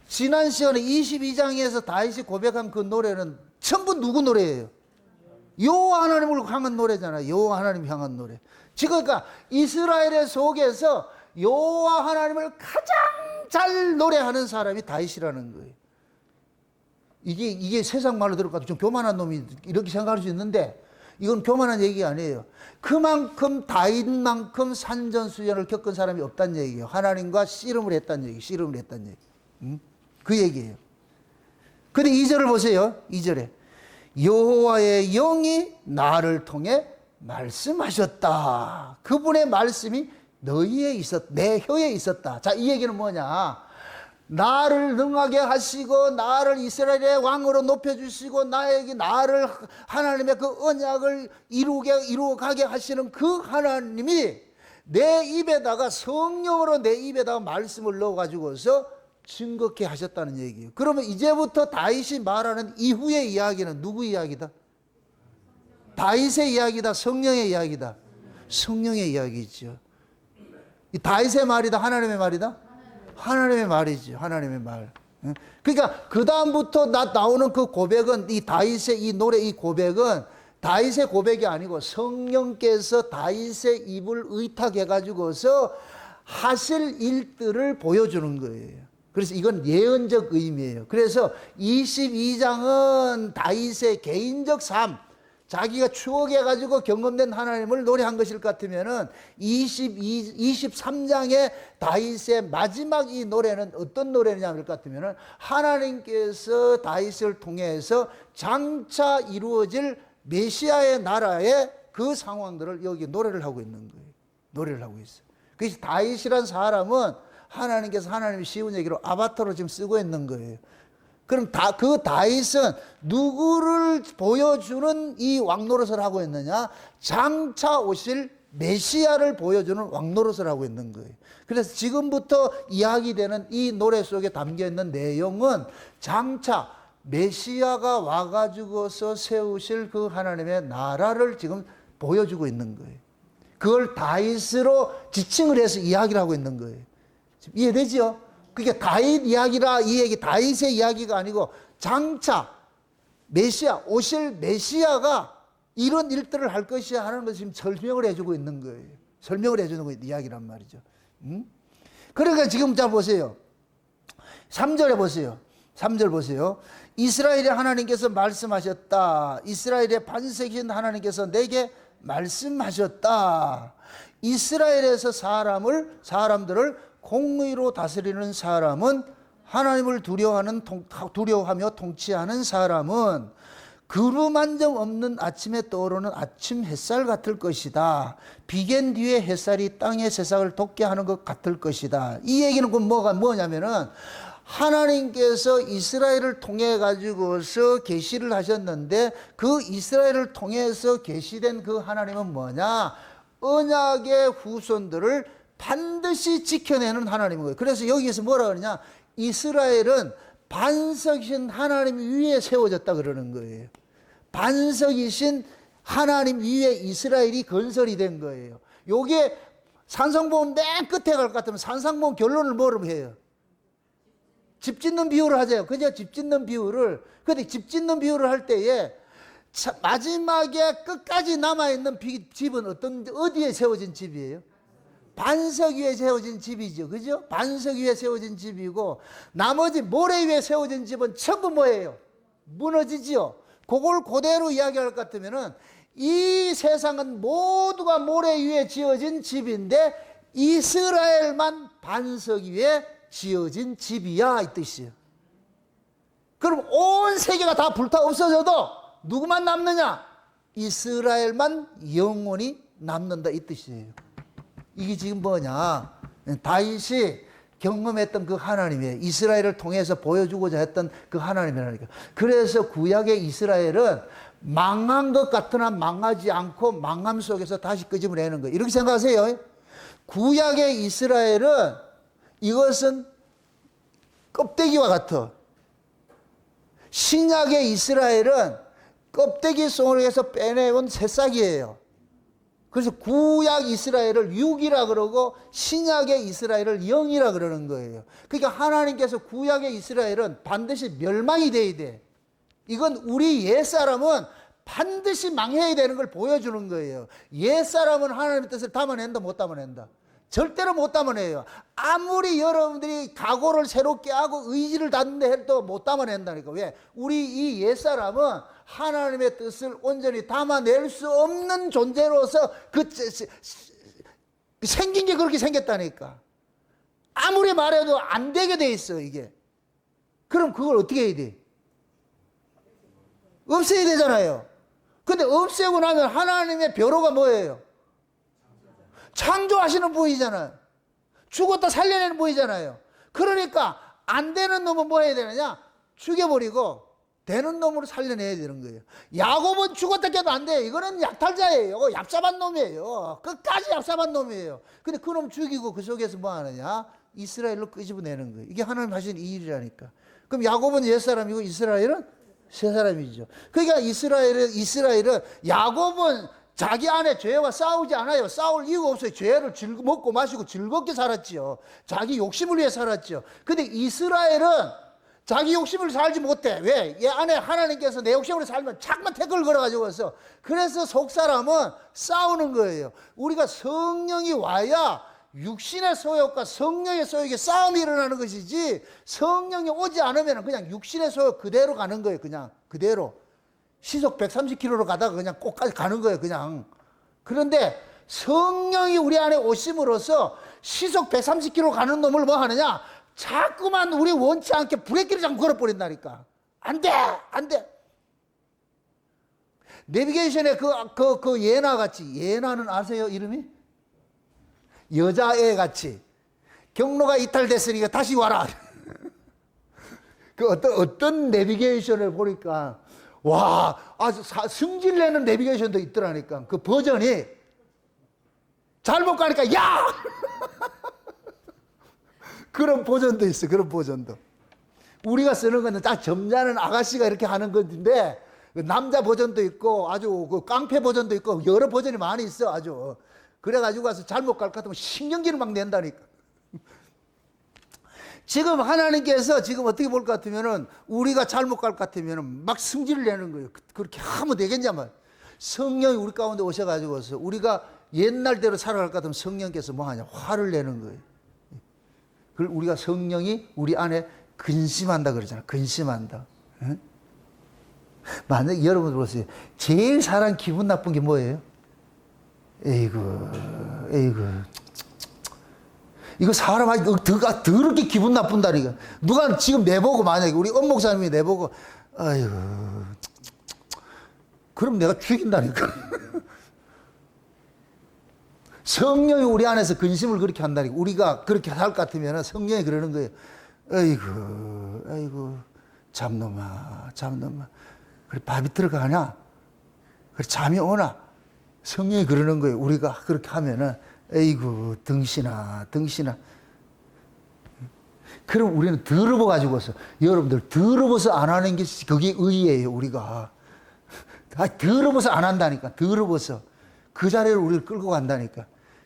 지난 시간에 22장에서 다윗이 고백한 그 노래는 전부 누구 노래예요? 여호와 하나님을 향한 노래잖아요. 여호와 하나님 향한 노래. 지금 그러니까 이스라엘의 속에서 여호와 하나님을 가장 잘 노래하는 사람이 다윗이라는 거예요. 이게 세상 말로 들어가도 좀 교만한 놈이 이렇게 생각할 수 있는데 이건 교만한 얘기가 아니에요. 그만큼 다윗만큼 산전수전을 겪은 사람이 없다는 얘기예요. 하나님과 씨름을 했다는 얘기, 씨름을 했다는 얘기. 그 얘기예요. 근데 2절을 보세요. 2절에 여호와의 영이 나를 통해 말씀하셨다. 그분의 말씀이 너희에 내 혀에 있었다. 자, 이 얘기는 뭐냐? 나를 능하게 하시고 나를 이스라엘의 왕으로 높여주시고 나를 하나님의 그 언약을 이루어가게 하시는 그 하나님이 내 입에다가 성령으로 내 입에다가 말씀을 넣어가지고서 증거케 하셨다는 얘기예요. 그러면 이제부터 다윗이 말하는 이후의 이야기는 누구 이야기다? 다윗의 이야기다? 성령의 이야기다? 성령의 이야기죠. 이 다윗의 말이다? 하나님의 말이다? 하나님의 말이죠. 하나님의 말. 그러니까 그 다음부터 나오는 그 고백은 이 다윗의 이 노래 이 고백은 다윗의 고백이 아니고 성령께서 다윗의 입을 의탁해 가지고서 하실 일들을 보여주는 거예요. 그래서 이건 예언적 의미예요. 그래서 22장은 다윗의 개인적 삶, 자기가 추억해가지고 경험된 하나님을 노래한 것일 것 같으면은 23장의 다윗의 마지막 이 노래는 어떤 노래냐면 것 같으면은 하나님께서 다윗을 통해서 장차 이루어질 메시아의 나라의 그 상황들을 여기 노래를 하고 있는 거예요. 노래를 하고 있어요. 그래서 다윗이란 사람은 하나님께서 하나님이 쉬운 얘기로 아바타로 지금 쓰고 있는 거예요. 그럼 그 다윗은 누구를 보여주는 이 왕노릇을 하고 있느냐? 장차 오실 메시아를 보여주는 왕노릇을 하고 있는 거예요. 그래서 지금부터 이야기되는 이 노래 속에 담겨있는 내용은 장차 메시아가 와가지고서 세우실 그 하나님의 나라를 지금 보여주고 있는 거예요. 그걸 다윗으로 지칭을 해서 이야기를 하고 있는 거예요. 이해되죠? 그게 다윗 이야기라 이 얘기 다윗의 이야기가 아니고 장차 메시아 오실 메시아가 이런 일들을 할 것이야 하는 것을 지금 설명을 해주고 있는 거예요. 설명을 해주는 거 이야기란 말이죠. 그러니까 지금 잘 보세요. 3절에 보세요. 3절 보세요. 이스라엘의 하나님께서 말씀하셨다. 이스라엘의 반석이신 하나님께서 내게 말씀하셨다. 이스라엘에서 사람들을 공의로 다스리는 사람은 하나님을 두려워하며 통치하는 사람은 구름 한 점 없는 아침에 떠오르는 아침 햇살 같을 것이다. 비견 뒤에 햇살이 땅의 세상을 돋게 하는 것 같을 것이다. 이 얘기는 뭐냐면은 하나님께서 이스라엘을 통해 가지고서 계시를 하셨는데 그 이스라엘을 통해서 계시된 그 하나님은 뭐냐? 언약의 후손들을 반드시 지켜내는 하나님인 거예요. 그래서 여기에서 뭐라 그러냐? 이스라엘은 반석이신 하나님 위에 세워졌다 그러는 거예요. 반석이신 하나님 위에 이스라엘이 건설이 된 거예요. 요게 산상보험 맨 끝에 갈 것 같으면 산상보험 결론을 뭐로 해요? 집 짓는 비유를 하세요. 그죠? 집 짓는 비유를. 근데 집 짓는 비유를 할 때에 마지막에 끝까지 남아있는 집은 어디에 세워진 집이에요? 반석 위에 세워진 집이죠. 그죠? 반석 위에 세워진 집이고, 나머지 모래 위에 세워진 집은 전부 뭐예요? 무너지지요. 그걸 그대로 이야기할 것 같으면은, 이 세상은 모두가 모래 위에 지어진 집인데, 이스라엘만 반석 위에 지어진 집이야. 이 뜻이에요. 그럼 온 세계가 다 불타 없어져도 누구만 남느냐? 이스라엘만 영원히 남는다. 이 뜻이에요. 이게 지금 뭐냐? 다윗이 경험했던 그 하나님의 이스라엘을 통해서 보여주고자 했던 그 하나님이라니까. 그래서 구약의 이스라엘은 망한 것 같으나 망하지 않고 망함 속에서 다시 끄집어내는 거예요. 이렇게 생각하세요. 구약의 이스라엘은 이것은 껍데기와 같아. 신약의 이스라엘은 껍데기 속에서 빼내온 새싹이에요. 그래서 구약 이스라엘을 육이라 그러고 신약의 이스라엘을 영이라 그러는 거예요. 그러니까 하나님께서 구약의 이스라엘은 반드시 멸망이 돼야 돼. 이건 우리 옛사람은 반드시 망해야 되는 걸 보여주는 거예요. 옛사람은 하나님의 뜻을 담아낸다 못 담아낸다? 절대로 못 담아내요. 아무리 여러분들이 각오를 새롭게 하고 의지를 닫는데 해도 못 담아낸다니까. 왜? 우리 이 옛사람은 하나님의 뜻을 온전히 담아낼 수 없는 존재로서 생긴 게 그렇게 생겼다니까. 아무리 말해도 안 되게 돼 있어, 이게. 그럼 그걸 어떻게 해야 돼? 없애야 되잖아요. 근데 없애고 나면 하나님의 벼로가 뭐예요? 창조하시는 분이잖아요. 죽었다 살려내는 분이잖아요. 그러니까 안 되는 놈은 뭐 해야 되느냐? 죽여버리고 되는 놈으로 살려내야 되는 거예요. 야곱은 죽었다 깨도 안 돼요. 이거는 약탈자예요. 얍삽한 놈이에요. 끝까지 얍삽한 놈이에요. 근데 그 놈 죽이고 그 속에서 뭐 하느냐? 이스라엘로 끄집어내는 거예요. 이게 하나님 하시는 이 일이라니까. 그럼 야곱은 옛사람이고 이스라엘은 새사람이죠. 그러니까 이스라엘은 야곱은 자기 안에 죄와 싸우지 않아요. 싸울 이유가 없어요. 죄를 먹고 마시고 즐겁게 살았지요. 자기 욕심을 위해 살았지요. 근데 이스라엘은 자기 욕심을 살지 못해. 왜? 얘 안에 하나님께서 내 욕심으로 살면 자꾸만 태클 걸어가지고 있어. 그래서 속사람은 싸우는 거예요. 우리가 성령이 와야 육신의 소욕과 성령의 소욕의 싸움이 일어나는 것이지, 성령이 오지 않으면 그냥 육신의 소욕 그대로 가는 거예요. 그냥 그대로 시속 130km로 가다가 그냥 꼭까지 가는 거예요. 그냥. 그런데 성령이 우리 안에 오심으로써 시속 130km 가는 놈을 뭐 하느냐? 자꾸만 우리 원치 않게 브레이크를 자꾸 걸어버린다니까. 안 돼! 안 돼! 내비게이션에 그 예나 같이, 예나는 아세요? 이름이? 여자애 같이. 경로가 이탈됐으니까 다시 와라. 그 어떤 내비게이션을 보니까, 와, 아주 승질내는 내비게이션도 있더라니까. 그 버전이. 잘못 가니까, 야! 그런 버전도 있어, 그런 버전도. 우리가 쓰는 거는 딱 점잖은 아가씨가 이렇게 하는 건데, 남자 버전도 있고, 아주 그 깡패 버전도 있고, 여러 버전이 많이 있어, 아주. 그래가지고 가서 잘못 갈 것 같으면 신경질을 막 낸다니까. 지금 하나님께서 지금 어떻게 볼 것 같으면은, 우리가 잘못 갈 것 같으면은 막 승질을 내는 거예요. 그렇게 하면 되겠냐면. 성령이 우리 가운데 오셔가지고서 우리가 옛날대로 살아갈 것 같으면 성령께서 뭐 하냐? 화를 내는 거예요. 그걸 우리가 성령이 우리 안에 근심한다 그러잖아요. 근심한다. 응? 만약에 여러분 보세요. 제일 사람 기분 나쁜 게 뭐예요? 에이구. 이거 사람 아니 더럽게 기분 나쁜다니까. 누가 지금 내보고 만약에 우리 엄 목사님이 내보고 아이고. 그럼 내가 죽인다니까. 성령이 우리 안에서 근심을 그렇게 한다니까. 우리가 그렇게 할 것 같으면 성령이 그러는 거예요. 아이고, 잠놈아. 그래, 밥이 들어가냐? 그래, 잠이 오나? 성령이 그러는 거예요. 우리가 그렇게 하면은, 아이고, 등신아. 그럼 우리는 더러워가지고서, 여러분들, 더러워서 안 하는 게 그게 의예요, 우리가. 더러워서 안 한다니까, 더러워서. 그 자리로 우리를 끌고 간다니까.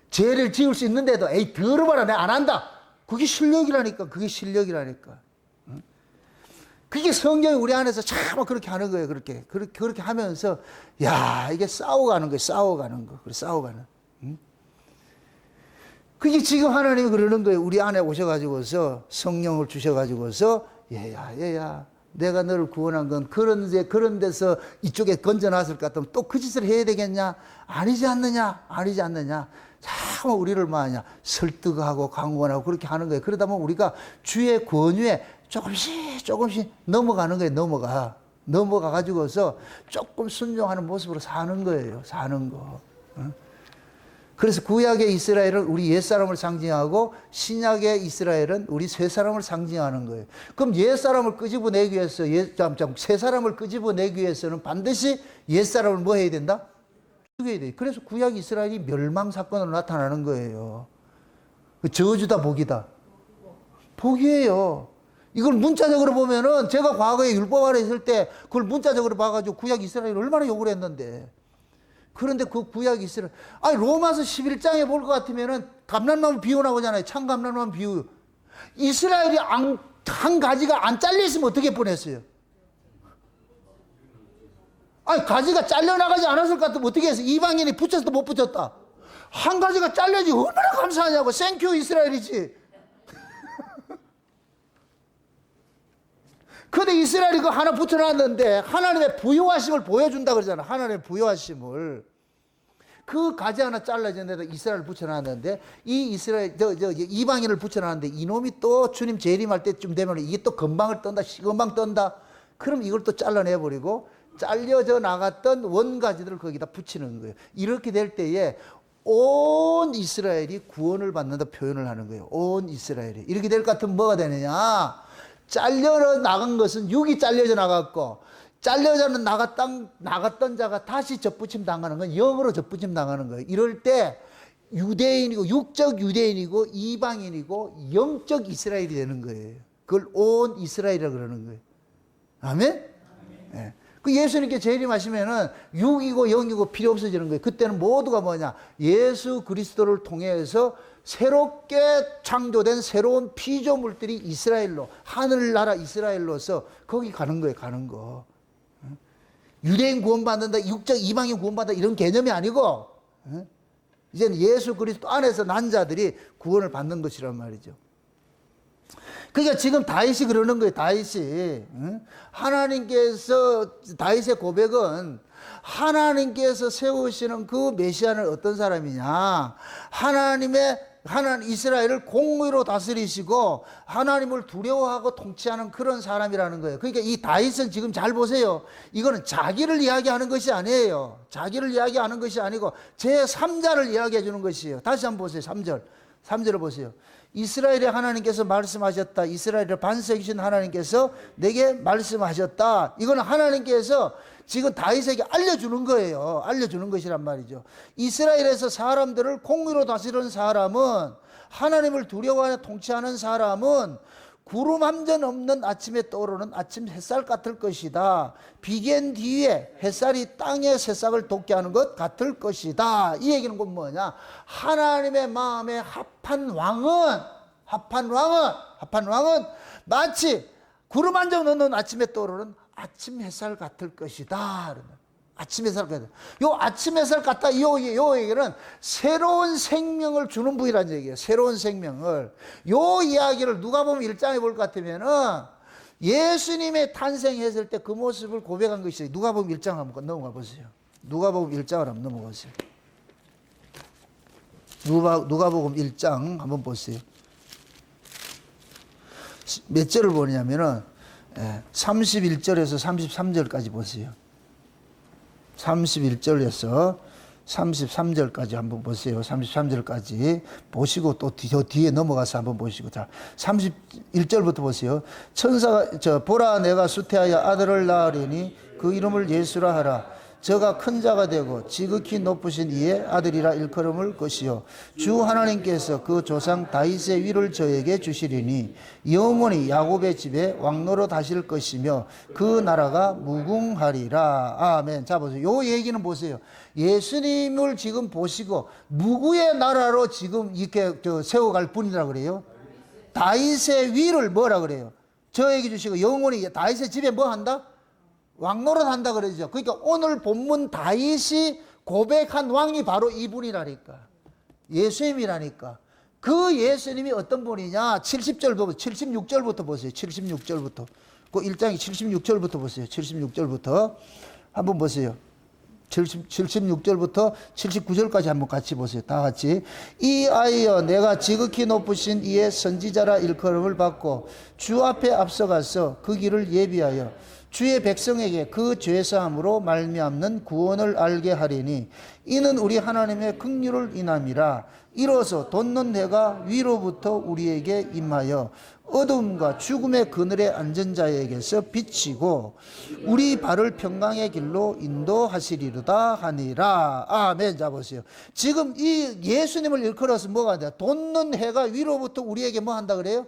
죄를 지을 수 있는데도 에이 더러워라 내가 안 한다. 그게 실력이라니까. 그게 성경이 우리 안에서 참 그렇게 하는 거예요. 그렇게 하면서 야 이게 싸워가는 거. 그래 싸워가는. 그게 지금 하나님이 그러는 거예요. 우리 안에 오셔가지고서 성령을 주셔가지고서 얘야. 내가 너를 구원한 건 그런 데서 이쪽에 건져놨을 것 같으면 또 그 짓을 해야 되겠냐? 아니지 않느냐? 참 우리를 뭐하냐? 설득하고 강권하고 그렇게 하는 거예요. 그러다 보면 우리가 주의 권위에 조금씩 넘어가는 거예요. 넘어가가지고서 조금 순종하는 모습으로 사는 거예요. 사는 거. 그래서 구약의 이스라엘은 우리 옛사람을 상징하고 신약의 이스라엘은 우리 새사람을 상징하는 거예요. 그럼 옛사람을 끄집어내기 위해서 새사람을 끄집어내기 위해서는 반드시 옛사람을 뭐 해야 된다? 죽여야 돼요. 그래서 구약 이스라엘이 멸망사건으로 나타나는 거예요. 저주다 복이다. 복이에요. 이걸 문자적으로 보면은 제가 과거에 율법 아래 있을 때 그걸 문자적으로 봐가지고 구약 이스라엘이 얼마나 욕을 했는데. 그런데 그 구약 이스라엘, 로마서 11장에 볼 것 같으면은 감람나무 비유 나오잖아요. 참감람나무 비유. 이스라엘이 한 가지가 안 잘려있으면 어떻게 뻔했어요? 가지가 잘려나가지 않았을 것 같으면 어떻게 했어요? 이방인이 붙였다 못 붙였다? 한 가지가 잘려지 얼마나 감사하냐고. 생큐 이스라엘이지. 근데 이스라엘이 그 하나 붙여놨는데 하나님의 부요하심을 보여준다 그러잖아. 하나님의 부요하심을. 그 가지 하나 잘라진 데다 이스라엘을 붙여놨는데 이 이스라엘 이방인을 붙여놨는데 이놈이 또 주님 재림할 때쯤 되면 이게 또 건방을 떤다. 시건방 떤다. 그럼 이걸 또 잘라내버리고 잘려져 나갔던 원가지들을 거기다 붙이는 거예요. 이렇게 될 때에 온 이스라엘이 구원을 받는다 표현을 하는 거예요. 온 이스라엘이. 이렇게 될 것 같으면 뭐가 되느냐? 잘려 나간 것은 육이 잘려져 나갔고, 잘려져 나갔던 자가 다시 접붙임 당하는 건 영으로 접붙임 당하는 거예요. 이럴 때 유대인이고, 육적 유대인이고, 이방인이고, 영적 이스라엘이 되는 거예요. 그걸 온 이스라엘이라고 그러는 거예요. 아멘? 네. 그 예수님께 재림하시면은 육이고 영이고 필요 없어지는 거예요. 그때는 모두가 뭐냐? 예수 그리스도를 통해서 새롭게 창조된 새로운 피조물들이 이스라엘로, 하늘나라 이스라엘로서 거기 가는 거예요. 가는 거. 유대인 구원받는다, 육적 이방인 구원받는다 이런 개념이 아니고, 이제는 예수 그리스도 안에서 난 자들이 구원을 받는 것이란 말이죠. 그러니까 지금 다윗이 그러는 거예요. 다윗이. 하나님께서, 다윗의 고백은 하나님께서 세우시는 그 메시아는 어떤 사람이냐? 하나님 이스라엘을 공의로 다스리시고 하나님을 두려워하고 통치하는 그런 사람이라는 거예요. 그러니까 이 다윗은 지금 잘 보세요. 이거는 자기를 이야기하는 것이 아니에요. 자기를 이야기하는 것이 아니고 제3자를 이야기해 주는 것이에요. 다시 한번 보세요. 3절. 3절을 보세요. 이스라엘의 하나님께서 말씀하셨다. 이스라엘의 반석이신 하나님께서 내게 말씀하셨다. 이거는 하나님께서 지금 다윗에게 알려주는 거예요. 알려주는 것이란 말이죠. 이스라엘에서 사람들을 공의로 다스리는 사람은, 하나님을 두려워하여 통치하는 사람은 구름 한 점 없는 아침에 떠오르는 아침 햇살 같을 것이다. 비견 뒤에 햇살이 땅의 새싹을 돋게 하는 것 같을 것이다. 이 얘기는 곧 뭐냐? 하나님의 마음에 합한 왕은 마치 구름 한 점 없는 아침에 떠오르는 아침 햇살 같을 것이다. 아침 햇살 같다. 요 아침 햇살 같다. 요 얘기는 새로운 생명을 주는 분이라는 얘기예요. 새로운 생명을. 요 이야기를 누가 보면 1장에 볼 것 같으면은 예수님의 탄생했을 때 그 모습을 고백한 것이 누가 보면 1장 한번 넘어가 보세요. 누가 보면 1장을 한번 넘어가 보세요. 누가 보면 1장 한번 보세요. 몇 절을 보냐면은 31절에서 33절까지 보세요. 31절에서 33절까지 한번 보세요. 33절까지 보시고 또 뒤에 넘어가서 한번 보시고. 자, 31절부터 보세요. 천사가 보라 내가 수태하여 아들을 낳으리니 그 이름을 예수라 하라. 저가 큰 자가 되고 지극히 높으신 이의 아들이라 일컬음을 것이요 주 하나님께서 그 조상 다윗의 위를 저에게 주시리니 영원히 야곱의 집에 왕노로 다실 것이며 그 나라가 무궁하리라. 아멘. 자 보세요. 요 얘기는 보세요. 예수님을 지금 보시고 누구의 나라로 지금 이렇게 세워갈 분이라 그래요? 다윗의 위를 뭐라 그래요? 저에게 주시고 영원히 다윗의 집에 뭐 한다? 왕노릇 한다 그러죠. 그러니까 오늘 본문 다윗이 고백한 왕이 바로 이분이라니까. 예수님이라니까. 그 예수님이 어떤 분이냐? 76절부터 보세요. 76절부터. 그 1장이 76절부터 보세요. 76절부터. 한번 보세요. 76절부터 79절까지 한번 같이 보세요. 다 같이. 이 아이여 내가 지극히 높으신 이의 선지자라 일컬음을 받고 주 앞에 앞서가서 그 길을 예비하여 주의 백성에게 그 죄사함으로 말미암는 구원을 알게 하리니 이는 우리 하나님의 긍휼을 인함이라. 이로써 돋는 해가 위로부터 우리에게 임하여 어둠과 죽음의 그늘에 앉은 자에게서 비치고 우리 발을 평강의 길로 인도하시리로다 하니라. 아멘. 자 보세요. 지금 이 예수님을 일컬어서 뭐가 돼? 돋는 해가 위로부터 우리에게 뭐 한다 그래요?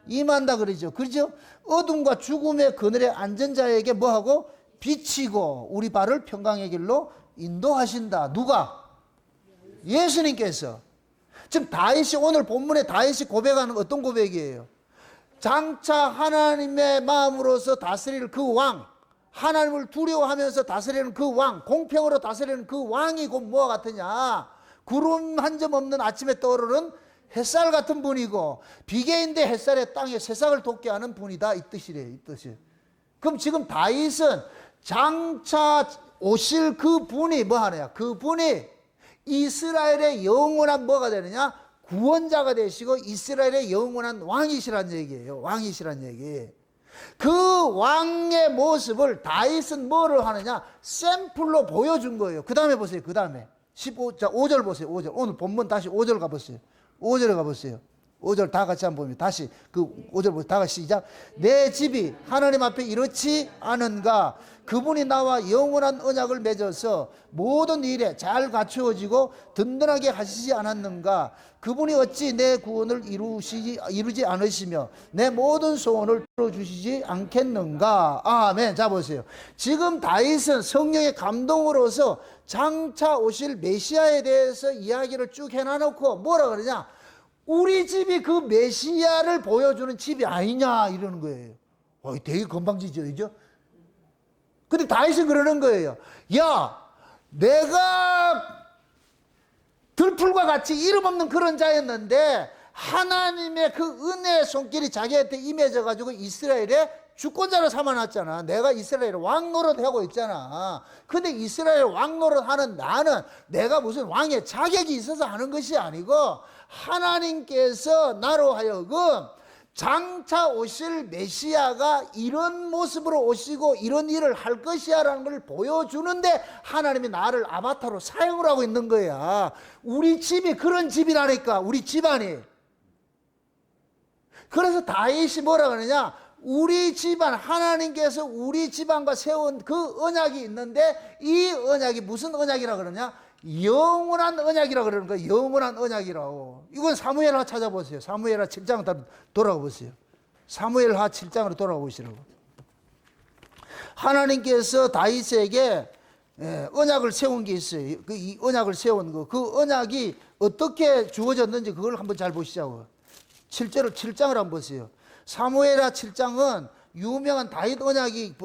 임한다 그러죠. 그렇죠? 어둠과 죽음의 그늘에 앉은 자에게 뭐하고? 비치고 우리 발을 평강의 길로 인도하신다. 누가? 예수님께서. 지금 다윗이 오늘 본문에 다윗이 고백하는 어떤 고백이에요? 장차 하나님의 마음으로서 다스릴 그 왕, 하나님을 두려워하면서 다스리는 그 왕, 공평으로 다스리는 그 왕이 곧 뭐와 같으냐? 구름 한 점 없는 아침에 떠오르는 햇살 같은 분이고 비계인데 햇살에 땅에 새싹을 돋게 하는 분이다. 이 뜻이래요. 이 뜻이. 그럼 지금 다윗은 장차 오실 그 분이 뭐 하느냐? 그 분이 이스라엘의 영원한 뭐가 되느냐? 구원자가 되시고 이스라엘의 영원한 왕이시란 얘기예요. 왕이시란 얘기. 그 왕의 모습을 다윗은 뭐를 하느냐? 샘플로 보여준 거예요. 그 다음에 보세요. 그 다음에 5절 보세요. 5절. 오늘 본문 다시 5절 가보세요. 5절에 가보세요. 5절 다 같이 한번 보면 다시 그 5절 보세요. 다 같이 시작. 내 집이 하나님 앞에 이렇지 않은가? 그분이 나와 영원한 언약을 맺어서 모든 일에 잘 갖추어지고 든든하게 하시지 않았는가? 그분이 어찌 내 구원을 이루지 않으시며 내 모든 소원을 들어주시지 않겠는가? 아멘. 자 보세요. 지금 다윗은 성령의 감동으로서 장차 오실 메시아에 대해서 이야기를 쭉 해놔놓고 뭐라 그러냐? 우리 집이 그 메시아를 보여주는 집이 아니냐 이러는 거예요. 되게 건방지죠. 근데 다윗은 그러는 거예요. 야, 내가 들풀과 같이 이름 없는 그런 자였는데 하나님의 그 은혜의 손길이 자기한테 임해져 가지고 이스라엘의 주권자로 삼아놨잖아. 내가 이스라엘 왕 노릇하고 있잖아. 근데 이스라엘 왕 노릇하는 나는 내가 무슨 왕의 자격이 있어서 하는 것이 아니고 하나님께서 나로 하여금 장차 오실 메시아가 이런 모습으로 오시고 이런 일을 할 것이야 라는 걸 보여주는데 하나님이 나를 아바타로 사용을 하고 있는 거야. 우리 집이 그런 집이라니까. 우리 집안이. 그래서 다윗이 뭐라 그러냐? 우리 집안, 하나님께서 우리 집안과 세운 그 언약이 있는데 이 언약이 무슨 언약이라 그러냐? 영원한 언약이라 그러는 거예요. 영원한 언약이라고. 이건 사무엘하 찾아보세요. 사무엘하 7장 돌아가 보세요. 사무엘하 7장으로 돌아가 보시라고. 하나님께서 다윗에게 언약을 세운 게 있어요. 이 언약을 세운 거. 그 언약이 어떻게 주어졌는지 그걸 한번 잘 보시자고. 7장을 한번 보세요. 사무엘하 7장은 유명한 다윗 언약이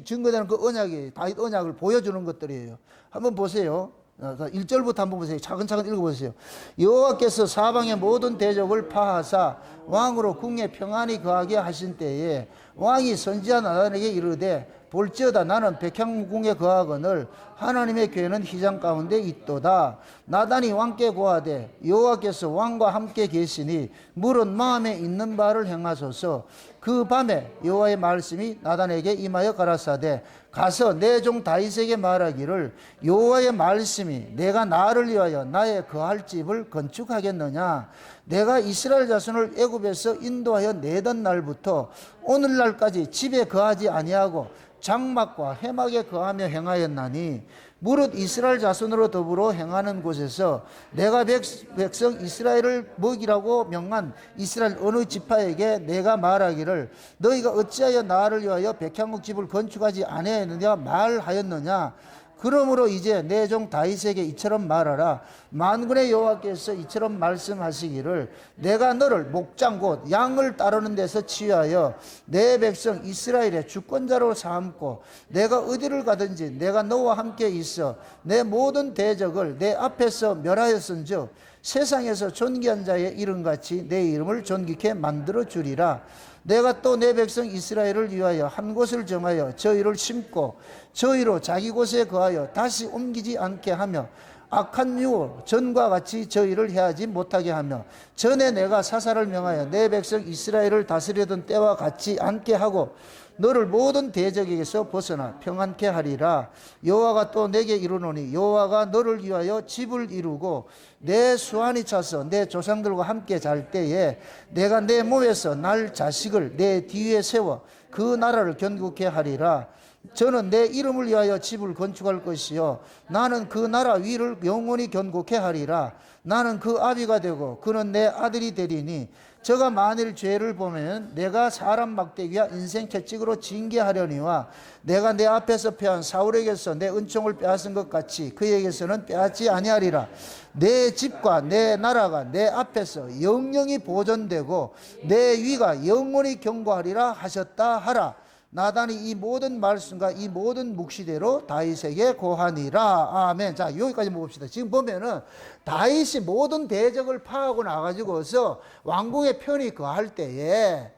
증거되는 그 언약이 다윗 언약을 보여주는 것들이에요. 한번 보세요. 1절부터 한번 보세요. 차근차근 읽어보세요. 여호와께서 사방의 모든 대적을 파하사 왕으로 궁에 평안히 거하게 하신 때에 왕이 선지자 나단에게 이르되 볼지어다 나는 백향궁에 거하거늘 하나님의 궤는 휘장 가운데 있도다. 나단이 왕께 고하되 여호와께서 왕과 함께 계시니 물은 마음에 있는 바를 행하소서. 그 밤에 여호와의 말씀이 나단에게 임하여 가라사대 가서 내 종 다윗에게 말하기를 여호와의 말씀이 내가 나를 위하여 나의 거할 집을 건축하겠느냐. 내가 이스라엘 자손을 애굽에서 인도하여 내던 날부터 오늘날까지 집에 거하지 아니하고 장막과 해막에 거하며 행하였나니 무릇 이스라엘 자손으로 더불어 행하는 곳에서 내가 백성 이스라엘을 먹이라고 명한 이스라엘 어느 지파에게 내가 말하기를 너희가 어찌하여 나를 위하여 백향목 집을 건축하지 아니하였느냐 말하였느냐. 그러므로 이제 내 종 다윗에게 이처럼 말하라. 만군의 여호와께서 이처럼 말씀하시기를 내가 너를 목장 곧 양을 따르는 데서 치유하여 내 백성 이스라엘의 주권자로 삼고 내가 어디를 가든지 내가 너와 함께 있어 내 모든 대적을 내 앞에서 멸하였은즉 세상에서 존귀한 자의 이름같이 내 이름을 존귀케 만들어 주리라. 내가 또 내 백성 이스라엘을 위하여 한 곳을 정하여 저희를 심고 저희로 자기 곳에 거하여 다시 옮기지 않게 하며 악한 유혹 전과 같이 저희를 해하지 못하게 하며 전에 내가 사사를 명하여 내 백성 이스라엘을 다스리던 때와 같지 않게 하고 너를 모든 대적에게서 벗어나 평안케 하리라. 여호와가 또 내게 이르노니 여호와가 너를 위하여 집을 이루고 내 수완이 차서 내 조상들과 함께 잘 때에 내가 내 몸에서 날 자식을 내 뒤에 세워 그 나라를 견고케 하리라. 저는 내 이름을 위하여 집을 건축할 것이요 나는 그 나라 위를 영원히 견고케 하리라. 나는 그 아비가 되고 그는 내 아들이 되리니 저가 만일 죄를 보면 내가 사람 막대기와 인생 채찍으로 징계하려니와 내가 내 앞에서 패한 사울에게서 내 은총을 빼앗은 것 같이 그에게서는 빼앗지 아니하리라. 내 집과 내 나라가 내 앞에서 영영이 보존되고 내 위가 영원히 견고하리라 하셨다 하라. 나단이 이 모든 말씀과 이 모든 묵시대로 다윗에게 고하니라. 아멘. 자, 여기까지 봅시다. 지금 보면은 다윗이 모든 대적을 파하고 나가지고서 왕궁에 편히 거할 때에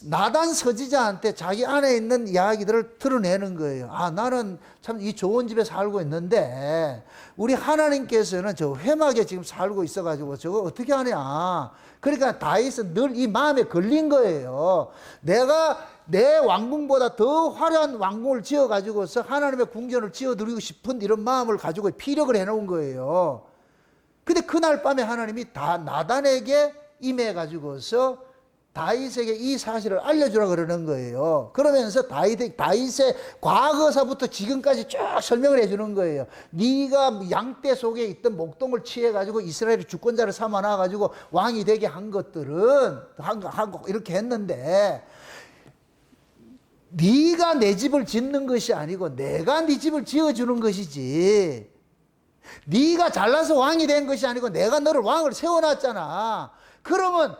나단 서지자한테 자기 안에 있는 이야기들을 드러내는 거예요. 아, 나는 참 이 좋은 집에 살고 있는데 우리 하나님께서는 저 회막에 지금 살고 있어가지고 저거 어떻게 하냐. 그러니까 다윗은 늘 이 마음에 걸린 거예요. 내가 내 왕궁보다 더 화려한 왕궁을 지어가지고서 하나님의 궁전을 지어드리고 싶은 이런 마음을 가지고 피력을 해놓은 거예요. 근데 그날 밤에 하나님이 다 나단에게 임해가지고서 다윗에게 이 사실을 알려주라 그러는 거예요. 그러면서 다윗의 과거사부터 지금까지 쭉 설명을 해주는 거예요. 네가 양떼 속에 있던 목동을 취해가지고 이스라엘의 주권자를 삼아놔가지고 왕이 되게 한 것들은 이렇게 했는데, 네가 내 집을 짓는 것이 아니고 내가 네 집을 지어주는 것이지, 네가 잘나서 왕이 된 것이 아니고 내가 너를 왕을 세워놨잖아. 그러면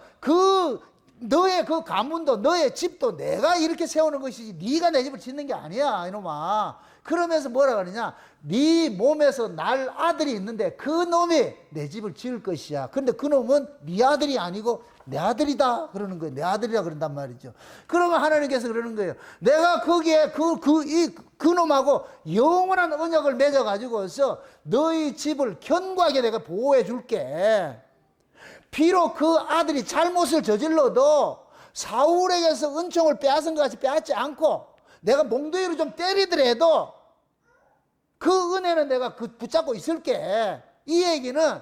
너의 그 가문도 너의 집도 내가 이렇게 세우는 것이지 네가 내 집을 짓는 게 아니야 이놈아. 그러면서 뭐라 그러냐, 네 몸에서 날 아들이 있는데 그 놈이 내 집을 지을 것이야. 근데 그 놈은 네 아들이 아니고 내 아들이다 그러는 거예요. 내 아들이라 그런단 말이죠. 그러면 하나님께서 그러는 거예요. 내가 거기에 그 놈하고 영원한 언약을 맺어가지고서 너희 집을 견고하게 내가 보호해 줄게. 비록 그 아들이 잘못을 저질러도 사울에게서 은총을 빼앗은 것 같이 빼앗지 않고 내가 몽둥이로 좀 때리더라도 그 은혜는 내가 붙잡고 있을게. 이 얘기는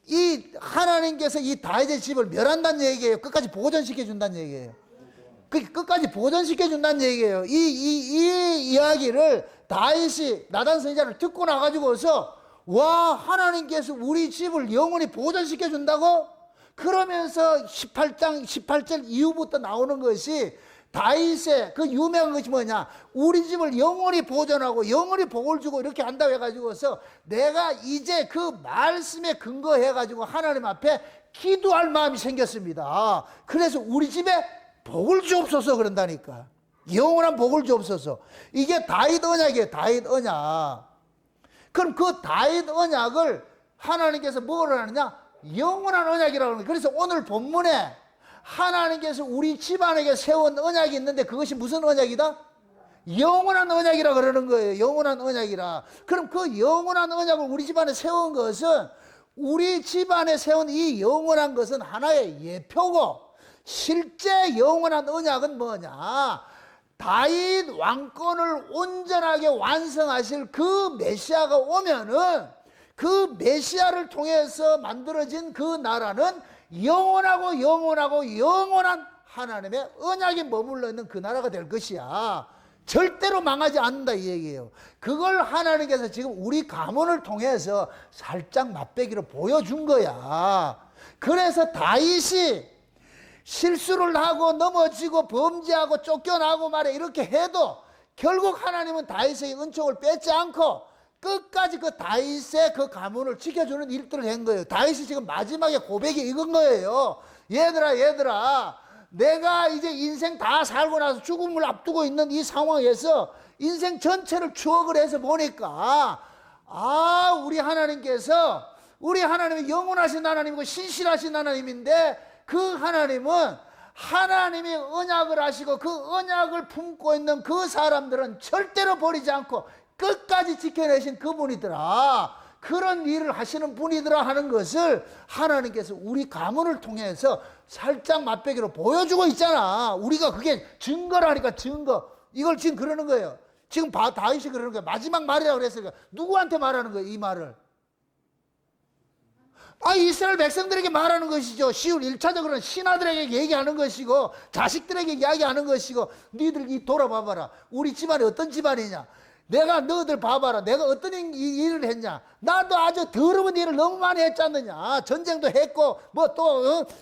이 하나님께서 이 다윗의 집을 멸한다는 얘기예요. 끝까지 보존시켜 준다는 얘기예요. 끝까지 보존시켜 준다는 얘기예요. 이 이야기를 다윗이 나단 선지자를 듣고 나가지고서 와, 하나님께서 우리 집을 영원히 보존시켜 준다고? 그러면서 18절 이후부터 나오는 것이 다윗의 그 유명한 것이 뭐냐, 우리 집을 영원히 보존하고 영원히 복을 주고 이렇게 한다고 해가지고서 내가 이제 그 말씀에 근거해가지고 하나님 앞에 기도할 마음이 생겼습니다. 그래서 우리 집에 복을 주옵소서 그런다니까. 영원한 복을 주옵소서. 이게 다윗 언약이에요. 다윗 언약. 그럼 그 다윗 언약을 하나님께서 뭐라 하느냐, 영원한 언약이라고 하는 거예요. 그래서 오늘 본문에 하나님께서 우리 집안에게 세운 언약이 있는데 그것이 무슨 언약이다? 영원한 언약이라 그러는 거예요. 영원한 언약이라. 그럼 그 영원한 언약을 우리 집안에 세운 것은, 우리 집안에 세운 이 영원한 것은 하나의 예표고, 실제 영원한 언약은 뭐냐, 다윗 왕권을 온전하게 완성하실 그 메시아가 오면은 그 메시아를 통해서 만들어진 그 나라는 영원하고 영원한 하나님의 언약이 머물러 있는 그 나라가 될 것이야. 절대로 망하지 않는다 이 얘기예요. 그걸 하나님께서 지금 우리 가문을 통해서 살짝 맛배기로 보여준 거야. 그래서 다윗이 실수를 하고 넘어지고 범죄하고 쫓겨나고 말해 이렇게 해도 결국 하나님은 다윗의 은총을 뺏지 않고 끝까지 그 다윗의 그 가문을 지켜주는 일들을 한 거예요. 다윗이 지금 마지막에 고백이 이건 거예요. 얘들아, 내가 이제 인생 다 살고 나서 죽음을 앞두고 있는 이 상황에서 인생 전체를 추억을 해서 보니까, 우리 하나님이 영원하신 하나님이고 신실하신 하나님인데, 그 하나님은 하나님이 언약을 하시고 그 언약을 품고 있는 그 사람들은 절대로 버리지 않고 끝까지 지켜내신 그분이더라. 그런 일을 하시는 분이더라 하는 것을 하나님께서 우리 가문을 통해서 살짝 맛배기로 보여주고 있잖아. 우리가 그게 증거라니까, 증거. 이걸 지금 그러는 거예요. 지금 다윗이 그러는 거예요. 마지막 말이라고 그랬으니까 누구한테 말하는 거예요, 이 말을? 이스라엘 백성들에게 말하는 것이죠. 시울 1차적으로는 신하들에게 얘기하는 것이고 자식들에게 이야기하는 것이고, 너희들 돌아봐봐라. 우리 집안이 어떤 집안이냐. 너희들 봐봐라. 내가 어떤 일을 했냐. 나도 아주 더러운 일을 너무 많이 했지 않느냐. 전쟁도 했고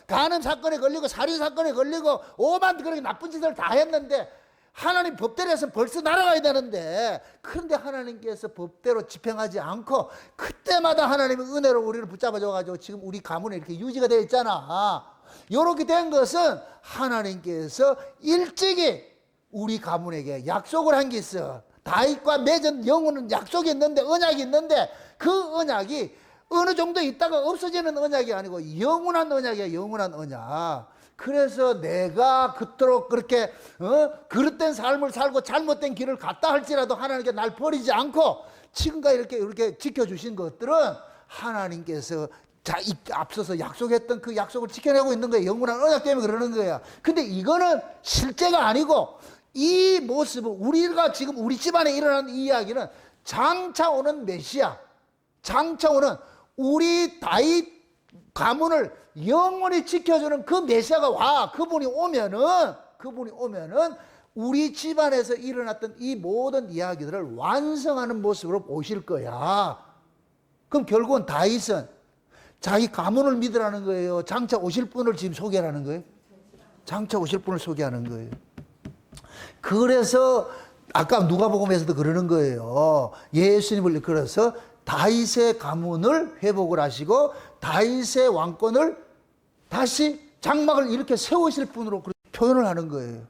간음 사건에 걸리고 살인 사건에 걸리고 오만 그렇게 나쁜 짓을 다 했는데 하나님 법대로해서 벌써 날아가야 되는데, 그런데 하나님께서 법대로 집행하지 않고 그때마다 하나님의 은혜로 우리를 붙잡아줘가지고 지금 우리 가문에 이렇게 유지가 되어 있잖아. 이렇게 된 것은 하나님께서 일찍이 우리 가문에게 약속을 한 게 있어. 다윗과 맺은 영혼은 약속이 있는데, 언약이 있는데, 그 언약이 어느 정도 있다가 없어지는 언약이 아니고 영원한 언약이야. 영원한 언약. 그래서 내가 그토록 그렇게 그릇된 삶을 살고 잘못된 길을 갔다 할지라도 하나님께 날 버리지 않고 지금까지 이렇게 지켜주신 것들은 하나님께서 자, 앞서서 약속했던 그 약속을 지켜내고 있는 거예요. 영원한 언약 때문에 그러는 거야. 근데 이거는 실제가 아니고 이 모습은 우리가 지금 우리 집안에 일어나는 이 이야기는 장차 오는 메시아, 장차 오는 우리 다윗 가문을 영원히 지켜주는 그 메시아가 와. 그분이 오면은 우리 집안에서 일어났던 이 모든 이야기들을 완성하는 모습으로 오실 거야. 그럼 결국은 다윗은 자기 가문을 믿으라는 거예요? 장차 오실 분을 지금 소개하는 거예요? 장차 오실 분을 소개하는 거예요. 그래서 아까 누가복음에서도 그러는 거예요. 예수님을 그래서 다윗의 가문을 회복을 하시고 다윗의 왕권을 다시 장막을 이렇게 세우실 분으로 표현을 하는 거예요.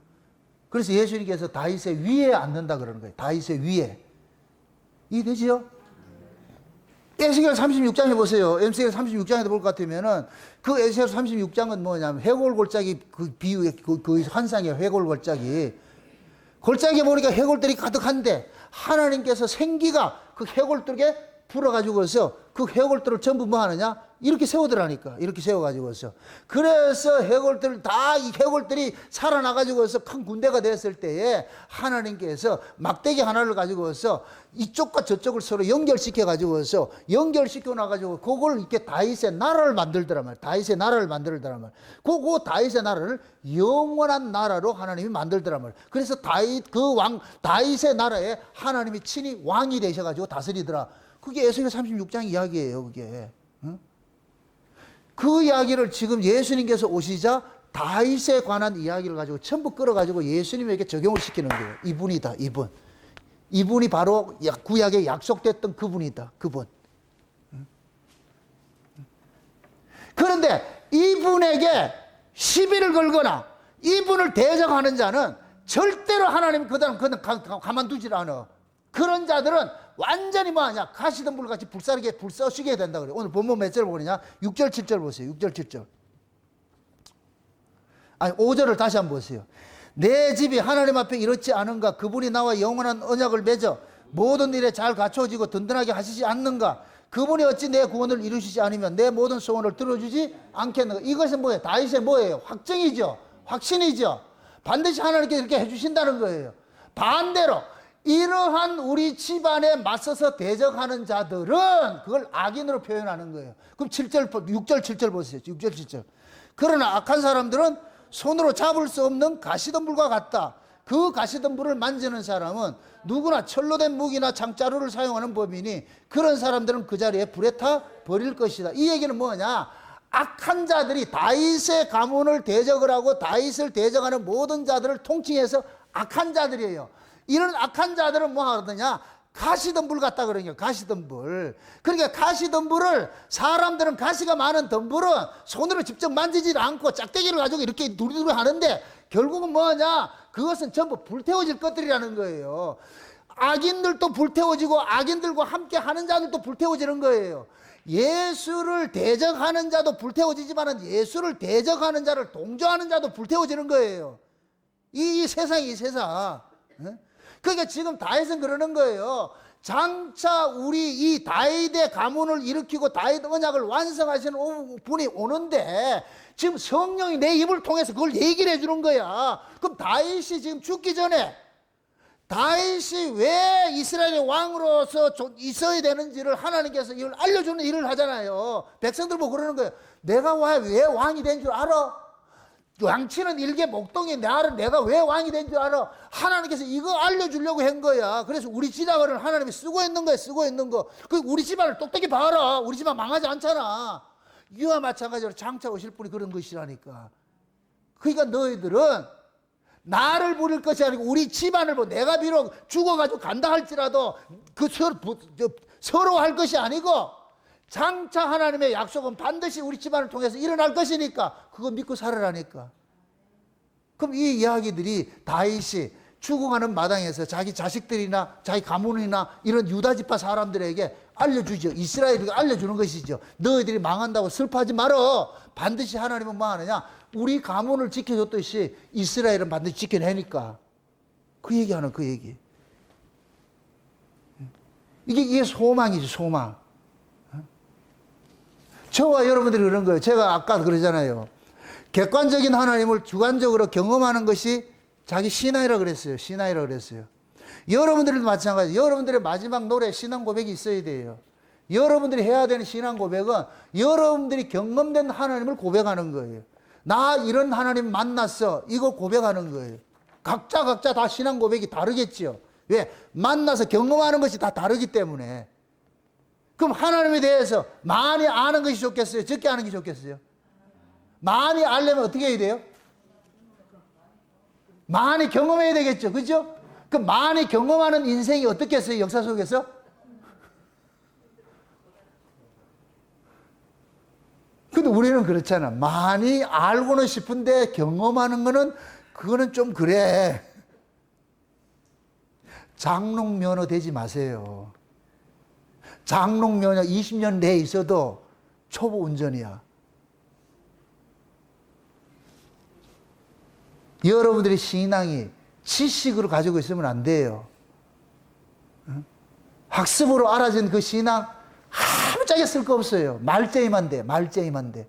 그래서 예수님께서 다윗의 위에 앉는다 그러는 거예요. 다윗의 위에. 이해되지요? 에스겔 36장에 보세요. 에스겔 36장에도 볼 것 같으면은 그 에스겔 36장은 뭐냐면 해골골짜기 그 비유의 그 환상이에요. 해골골짜기. 골짜기에 보니까 해골들이 가득한데 하나님께서 생기가 그 해골들에게 불어가지고서 그 해골들을 전부 뭐 하느냐? 이렇게 세우더라니까. 이렇게 세워가지고서. 그래서 해골들 다 이 해골들이 살아나가지고서 큰 군대가 됐을 때에 하나님께서 막대기 하나를 가지고서 이쪽과 저쪽을 서로 연결시켜가지고서 연결시켜 놔가지고 그걸 이렇게 다윗의 나라를 만들더란 말이에요. 다윗의 나라를 만들더란 말이에요. 그 다윗의 나라를 영원한 나라로 하나님이 만들더란 말이에요. 그래서 다윗의 나라에 하나님이 친히 왕이 되셔가지고 다스리더라. 그게 에스겔 36장 이야기예요, 그게. 응? 그 이야기를 지금 예수님께서 오시자 다윗에 관한 이야기를 가지고 전부 끌어가지고 예수님에게 적용을 시키는 거예요. 이분이다, 이분. 이분이 바로 구약에 약속됐던 그분이다, 그분. 그런데 이분에게 시비를 걸거나 이분을 대적하는 자는 절대로 하나님 그다음 가만두질 않아. 그런 자들은 완전히 뭐하냐? 가시던 불같이 불사르게 불 써시게 된다 그래요. 오늘 본문 몇 절 보느냐? 6절 7절 보세요. 6절 7절. 아니 5절을 다시 한번 보세요. 내 집이 하나님 앞에 이렇지 않은가? 그분이 나와 영원한 언약을 맺어 모든 일에 잘 갖춰지고 든든하게 하시지 않는가? 그분이 어찌 내 구원을 이루시지 않으면 내 모든 소원을 들어주지 않겠는가? 이것은 뭐예요? 다윗의 뭐예요? 확증이죠. 확신이죠. 반드시 하나님께 이렇게 해주신다는 거예요. 반대로 이러한 우리 집안에 맞서서 대적하는 자들은 그걸 악인으로 표현하는 거예요. 그럼 6절 7절 보세요. 6절 7절. 그러나 악한 사람들은 손으로 잡을 수 없는 가시덤불과 같다. 그 가시덤불을 만지는 사람은 누구나 철로 된 무기나 창자루를 사용하는 법이니 그런 사람들은 그 자리에 불에 타 버릴 것이다. 이 얘기는 뭐냐? 악한 자들이 다윗의 가문을 대적을 하고 다윗을 대적하는 모든 자들을 통칭해서 악한 자들이에요. 이런 악한 자들은 뭐 하느냐? 가시덤불 같다 그러니까 가시덤불. 그러니까 가시덤불을 사람들은 가시가 많은 덤불은 손으로 직접 만지지 않고 짝대기를 가지고 이렇게 두리두리 하는데 결국은 뭐냐? 그것은 전부 불태워질 것들이라는 거예요. 악인들도 불태워지고 악인들과 함께 하는 자들도 불태워지는 거예요. 예수를 대적하는 자도 불태워지지만 예수를 대적하는 자를 동조하는 자도 불태워지는 거예요. 이 세상이 이 세상. 그러니까 지금 다윗은 그러는 거예요. 장차 우리 이 다윗의 가문을 일으키고 다윗 언약을 완성하시는 분이 오는데 지금 성령이 내 입을 통해서 그걸 얘기를 해주는 거야. 그럼 다윗이 지금 죽기 전에 다윗이 왜 이스라엘의 왕으로서 있어야 되는지를 하나님께서 이걸 알려주는 일을 하잖아요. 백성들 보고 그러는 거예요. 내가 왜 왕이 된 줄 알아? 양치는 일개 목동이 내가 왜 왕이 된 줄 알아? 하나님께서 이거 알려주려고 한 거야. 그래서 우리 지당을 하나님이 쓰고 있는 거야, 쓰고 있는 거. 그 우리 집안을 똑똑히 봐라. 우리 집안 망하지 않잖아. 이와 마찬가지로 장차 오실 분이 그런 것이라니까. 그러니까 너희들은 나를 부릴 것이 아니고 우리 집안을 보고 내가 비록 죽어가지고 간다 할지라도 그 서로 할 것이 아니고 장차 하나님의 약속은 반드시 우리 집안을 통해서 일어날 것이니까 그거 믿고 살아라니까. 그럼 이 이야기들이 다윗이 죽어가는 마당에서 자기 자식들이나 자기 가문이나 이런 유다지파 사람들에게 알려주죠. 이스라엘이 알려주는 것이죠. 너희들이 망한다고 슬퍼하지 말어. 반드시 하나님은 뭐 하느냐? 우리 가문을 지켜줬듯이 이스라엘은 반드시 지켜내니까. 그 얘기하는 그 얘기. 이게 소망이지, 소망. 저와 여러분들이 그런 거예요. 제가 아까 그러잖아요. 객관적인 하나님을 주관적으로 경험하는 것이 자기 신앙이라고 그랬어요. 신앙이라고 그랬어요. 여러분들도 마찬가지. 여러분들의 마지막 노래 신앙 고백이 있어야 돼요. 여러분들이 해야 되는 신앙 고백은 여러분들이 경험된 하나님을 고백하는 거예요. 나 이런 하나님 만났어. 이거 고백하는 거예요. 각자 다 신앙 고백이 다르겠죠. 왜? 만나서 경험하는 것이 다 다르기 때문에. 그럼 하나님에 대해서 많이 아는 것이 좋겠어요? 적게 아는 게 좋겠어요? 많이 알려면 어떻게 해야 돼요? 많이 경험해야 되겠죠. 그죠? 그 많이 경험하는 인생이 어떻겠어요? 역사 속에서? 근데 우리는 그렇잖아. 많이 알고는 싶은데 경험하는 거는 그거는 좀 그래. 장롱 면허 되지 마세요. 장롱 면허 20년 내에 있어도 초보 운전이야. 여러분들의 신앙이 지식으로 가지고 있으면 안 돼요. 학습으로 알아진 그 신앙 아무짝에 쓸 거 없어요. 말쟁이만 돼. 말쟁이만 돼.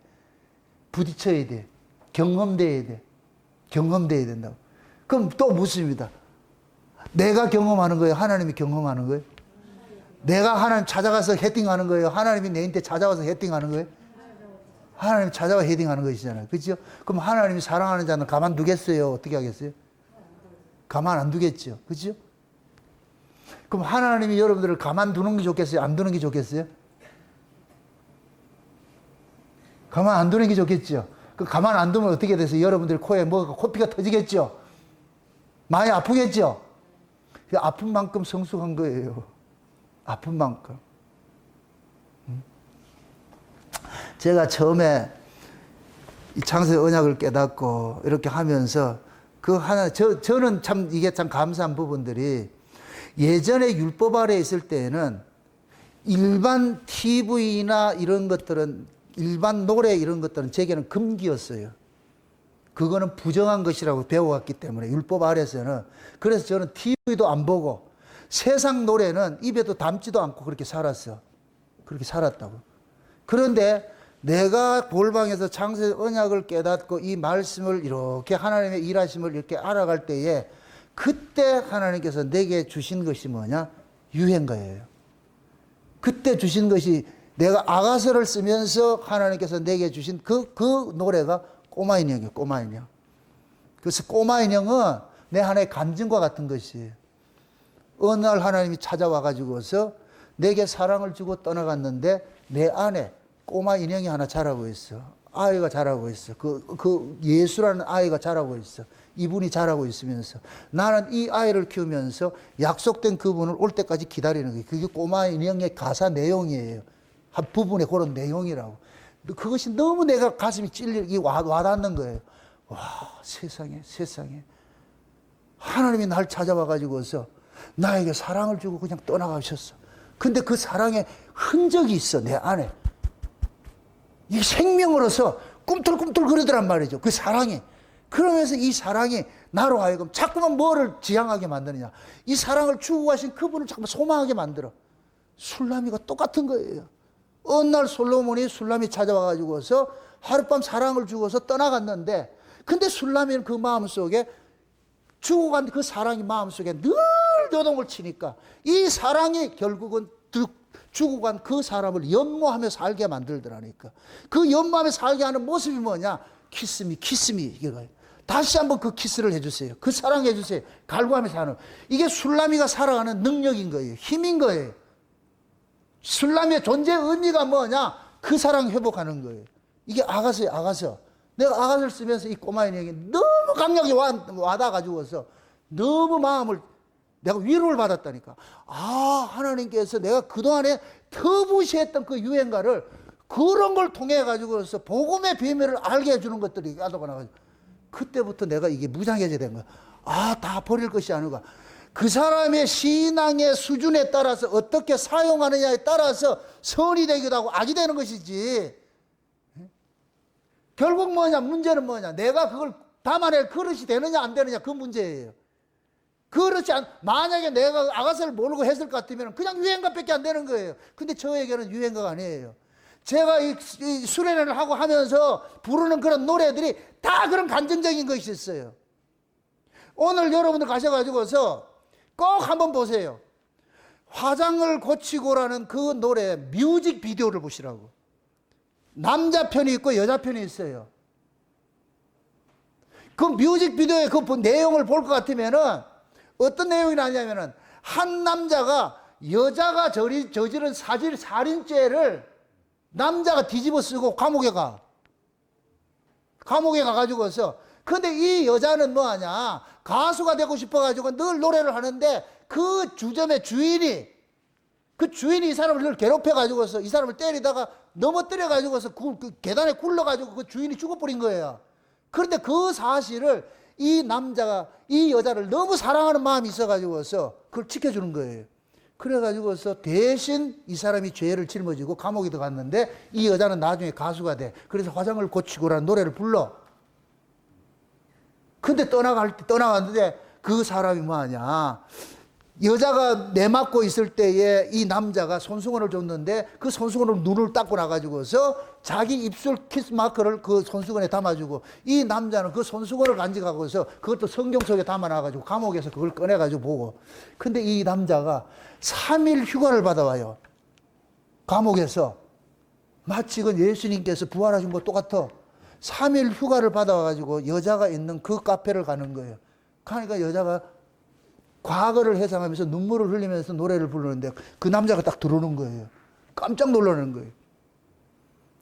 부딪혀야 돼. 경험돼야 돼. 경험돼야 된다고. 그럼 또 묻습니다. 내가 경험하는 거예요? 하나님이 경험하는 거예요? 내가 하나님 찾아가서 헤딩하는 거예요? 하나님이 내한테 찾아와서 헤딩하는 거예요? 하나님 찾아와 헤딩하는 것이잖아요. 그렇죠? 그럼 하나님이 사랑하는 자는 가만두겠어요? 어떻게 하겠어요? 가만 안 두겠죠. 그렇죠? 그럼 하나님이 여러분들을 가만두는 게 좋겠어요? 안 두는 게 좋겠어요? 가만 안 두는 게 좋겠죠. 그 가만 안 두면 어떻게 돼서 여러분들 코에 뭐가 코피가 터지겠죠. 많이 아프겠죠. 그 아픈 만큼 성숙한 거예요. 아픈 만큼. 제가 처음에 이 창세 언약을 깨닫고 이렇게 하면서 그 하나 저는 참 이게 참 감사한 부분들이 예전에 율법 아래 있을 때에는 일반 TV나 이런 것들은 일반 노래 이런 것들은 제게는 금기였어요. 그거는 부정한 것이라고 배워왔기 때문에 율법 아래에서는. 그래서 저는 TV도 안 보고 세상 노래는 입에도 담지도 않고 그렇게 살았어. 그렇게 살았다고. 그런데 내가 골방에서 창세 언약을 깨닫고 이 말씀을 이렇게 하나님의 일하심을 이렇게 알아갈 때에 그때 하나님께서 내게 주신 것이 뭐냐? 유행가예요. 그때 주신 것이 내가 아가서를 쓰면서 하나님께서 내게 주신 그 노래가 꼬마 인형이에요. 꼬마 인형. 그래서 꼬마 인형은 내 하나의 간증과 같은 것이에요. 어느 날 하나님이 찾아와 가지고서 내게 사랑을 주고 떠나갔는데 내 안에 꼬마 인형이 하나 자라고 있어. 아이가 자라고 있어. 그 예수라는 아이가 자라고 있어. 이분이 자라고 있으면서 나는 이 아이를 키우면서 약속된 그분을 올 때까지 기다리는 거예요. 그게 꼬마 인형의 가사 내용이에요. 한 부분의 그런 내용이라고. 그것이 너무 내가 가슴이 찔리게 와닿는 거예요. 와, 세상에. 하나님이 날 찾아와 가지고서 나에게 사랑을 주고 그냥 떠나가셨어. 근데 그 사랑의 흔적이 있어, 내 안에. 이 생명으로서 꿈틀꿈틀 그러더란 말이죠. 그 사랑이. 그러면서 이 사랑이 나로 하여금 자꾸만 뭐를 지향하게 만드느냐. 이 사랑을 주고 가신 그분을 자꾸만 소망하게 만들어. 술람이가 똑같은 거예요. 어느 날 솔로몬이 술람이 찾아와가지고서 하룻밤 사랑을 주고서 떠나갔는데, 근데 술람이는 그 마음속에 주고 간 그 사랑이 마음속에 늘 요동을 치니까 이 사랑이 결국은 주고 간 그 사람을 연모하며 살게 만들더라니까. 그 연모하며 살게 하는 모습이 뭐냐? 키스미. 이거예요. 다시 한번 그 키스를 해주세요. 그 사랑 해주세요. 갈구하며 사는. 이게 술람이가 살아가는 능력인 거예요. 힘인 거예요. 술람이의 존재의 의미가 뭐냐? 그 사랑 회복하는 거예요. 이게 아가서예요, 아가서. 내가 아가서를 쓰면서 이 꼬마 인형이 너무 강력히 와닿아가지고서 너무 마음을 내가 위로를 받았다니까. 아, 하나님께서 내가 그동안에 터부시했던 그 유행가를 그런 걸 통해 가지고서 복음의 비밀을 알게 해주는 것들이 하다가 나가지고 그때부터 내가 이게 무장해져야 된 거야. 아, 다 버릴 것이 아니고 그 사람의 신앙의 수준에 따라서 어떻게 사용하느냐에 따라서 선이 되기도 하고 악이 되는 것이지. 결국 뭐냐? 문제는 뭐냐? 내가 그걸 담아낼 그릇이 되느냐 안 되느냐 그 문제예요. 만약에 내가 아가서를 모르고 했을 것 같으면 그냥 유행가밖에 안 되는 거예요. 근데 저에게는 유행가가 아니에요. 제가 이 수련회를 하고 하면서 부르는 그런 노래들이 다 그런 감정적인 것이 있어요. 오늘 여러분들 가셔가지고서 꼭 한번 보세요. 화장을 고치고라는 그 노래 뮤직비디오를 보시라고. 남자 편이 있고 여자 편이 있어요. 그 뮤직비디오의 그 내용을 볼 것 같으면은 어떤 내용이 나냐면은 한 남자가 여자가 저지른 살인죄를 남자가 뒤집어 쓰고 감옥에 가가지고서, 근데 이 여자는 뭐하냐, 가수가 되고 싶어가지고 늘 노래를 하는데 그 주점의 주인이 이 사람을 늘 괴롭혀가지고서 이 사람을 때리다가 넘어뜨려가지고서 그 계단에 굴러가지고 그 주인이 죽어버린 거예요. 그런데 그 사실을 이 남자가 이 여자를 너무 사랑하는 마음이 있어가지고서 그걸 지켜주는 거예요. 그래가지고서 대신 이 사람이 죄를 짊어지고 감옥에 들어갔는데 이 여자는 나중에 가수가 돼. 그래서 화장을 고치고라는 노래를 불러. 근데 떠나갔는데 그 사람이 뭐하냐, 여자가 내맞고 있을 때에 이 남자가 손수건을 줬는데 그 손수건으로 눈을 닦고 나가지고서 자기 입술 키스 마크를 그 손수건에 담아주고, 이 남자는 그 손수건을 간직하고서 그것도 성경 속에 담아놔가지고 감옥에서 그걸 꺼내가지고 보고. 근데 이 남자가 3일 휴가를 받아와요. 감옥에서. 마치 그 예수님께서 부활하신 것 똑같아. 3일 휴가를 받아와가지고 여자가 있는 그 카페를 가는 거예요. 그러니까 여자가 과거를 회상하면서 눈물을 흘리면서 노래를 부르는데 그 남자가 딱 들어오는 거예요. 깜짝 놀라는 거예요.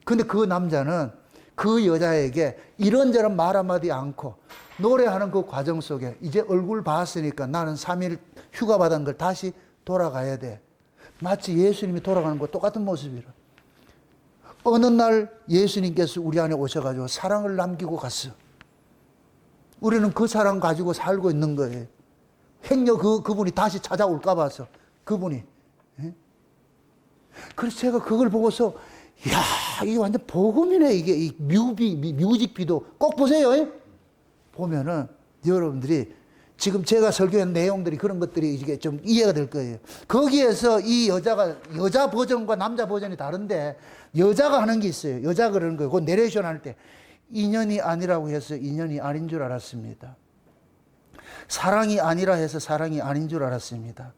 근데 그 남자는 그 여자에게 이런저런 말 한마디 않고 노래하는 그 과정 속에 이제 얼굴 봤으니까 나는 3일 휴가 받은 걸 다시 돌아가야 돼. 마치 예수님이 돌아가는 거 똑같은 모습이라. 어느 날 예수님께서 우리 안에 오셔가지고 사랑을 남기고 갔어. 우리는 그 사랑 가지고 살고 있는 거예요. 행여 그분이 다시 찾아올까 봐서, 그분이. 예? 그래서 제가 그걸 보고서, 이야, 이게 완전 복음이네, 이게. 이 뮤직비디오. 꼭 보세요. 예? 보면은, 여러분들이, 지금 제가 설교한 내용들이 그런 것들이 이게 좀 이해가 될 거예요. 거기에서 이 여자 버전과 남자 버전이 다른데, 여자가 하는 게 있어요. 여자가 그러는 거예요. 그 내레이션 할 때. 인연이 아니라고 해서 인연이 아닌 줄 알았습니다. 사랑이 아니라 해서 사랑이 아닌 줄 알았습니다.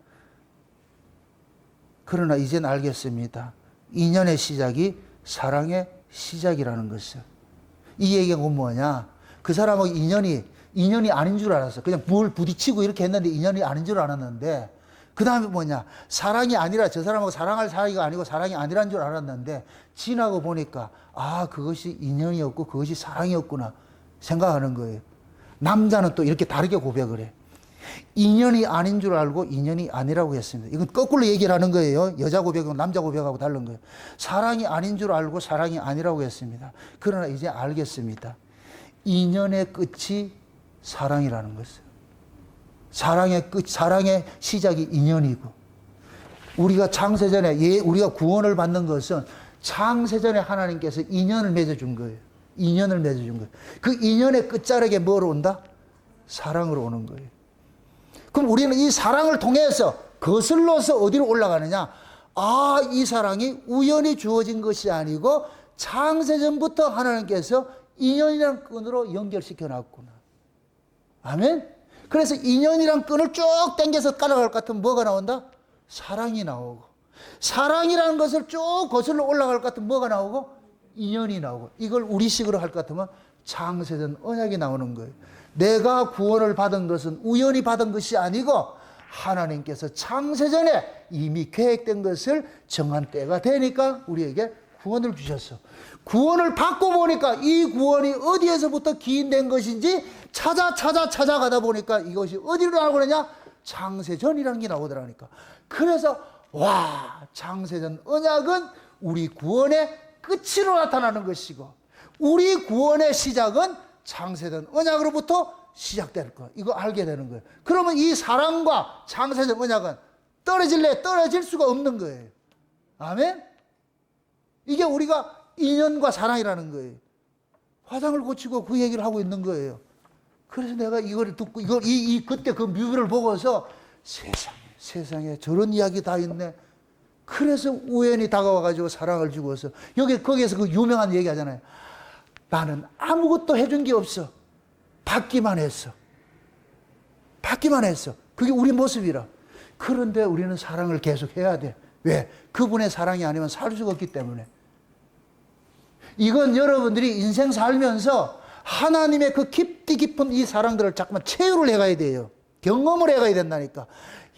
그러나 이젠 알겠습니다. 인연의 시작이 사랑의 시작이라는 것을. 이 얘기가 뭐냐? 그 사람하고 인연이 아닌 줄 알았어. 그냥 뭘 부딪히고 이렇게 했는데 인연이 아닌 줄 알았는데, 그 다음에 뭐냐? 사랑이 아니라, 저 사람하고 사랑할 사이가 아니고 사랑이 아니라는 줄 알았는데, 지나고 보니까, 아, 그것이 인연이었고 그것이 사랑이었구나 생각하는 거예요. 남자는 또 이렇게 다르게 고백을 해. 인연이 아닌 줄 알고 인연이 아니라고 했습니다. 이건 거꾸로 얘기를 하는 거예요. 여자 고백하고 남자 고백하고 다른 거예요. 사랑이 아닌 줄 알고 사랑이 아니라고 했습니다. 그러나 이제 알겠습니다. 인연의 끝이 사랑이라는 것을. 사랑의 시작이 인연이고, 우리가 창세전에 우리가 구원을 받는 것은 창세전에 하나님께서 인연을 맺어준 거예요. 인연을 맺어준 거예요. 그 인연의 끝자락에 뭐로 온다? 사랑으로 오는 거예요. 그럼 우리는 이 사랑을 통해서 거슬러서 어디로 올라가느냐? 아, 이 사랑이 우연히 주어진 것이 아니고 창세전부터 하나님께서 인연이라는 끈으로 연결시켜 놨구나. 아멘? 그래서 인연이란 끈을 쭉 당겨서 깔아갈 것 같으면 뭐가 나온다? 사랑이 나오고, 사랑이라는 것을 쭉 거슬러 올라갈 것 같으면 뭐가 나오고? 인연이 나오고. 이걸 우리식으로 할 것 같으면 창세전 언약이 나오는 거예요. 내가 구원을 받은 것은 우연히 받은 것이 아니고 하나님께서 창세전에 이미 계획된 것을 정한 때가 되니까 우리에게 구원을 주셨어. 구원을 받고 보니까 이 구원이 어디에서부터 기인된 것인지 찾아가다 보니까 이것이 어디로 나오고 그러냐? 창세전이라는 게 나오더라니까. 그래서 와, 창세전 언약은 우리 구원의 끝으로 나타나는 것이고, 우리 구원의 시작은 창세전 언약으로부터 시작될 거. 이거 알게 되는 거예요. 그러면 이 사랑과 창세전 언약은 떨어질 수가 없는 거예요. 아멘? 이게 우리가 인연과 사랑이라는 거예요. 화장을 고치고 그 얘기를 하고 있는 거예요. 그래서 내가 이걸 듣고 그때 그 뮤비를 보고서 세상에 저런 이야기 다 있네. 그래서 우연히 다가와가지고 사랑을 주고서 거기에서 그 유명한 얘기 하잖아요. 나는 아무것도 해준 게 없어. 받기만 했어. 받기만 했어. 그게 우리 모습이라. 그런데 우리는 사랑을 계속 해야 돼. 왜? 그분의 사랑이 아니면 살 수가 없기 때문에. 이건 여러분들이 인생 살면서 하나님의 그 깊이 깊은 이 사랑들을 자꾸만 체유를 해가야 돼요. 경험을 해가야 된다니까.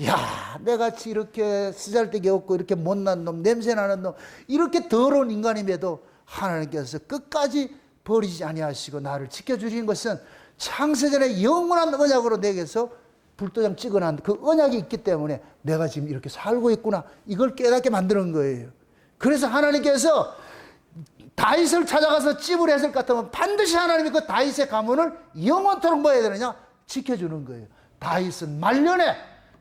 야, 내같이 이렇게 쓰잘데기 없고 이렇게 못난 놈, 냄새나는 놈, 이렇게 더러운 인간임에도 하나님께서 끝까지 버리지 아니하시고 나를 지켜주신 것은 창세전에 영원한 언약으로 내게서 불도장 찍어놓은 그 언약이 있기 때문에 내가 지금 이렇게 살고 있구나, 이걸 깨닫게 만드는 거예요. 그래서 하나님께서 다윗을 찾아가서 찝을 했을 것 같으면 반드시 하나님이 그 다윗의 가문을 영원토록 뭐 해야 되느냐? 지켜주는 거예요. 다윗은 말년에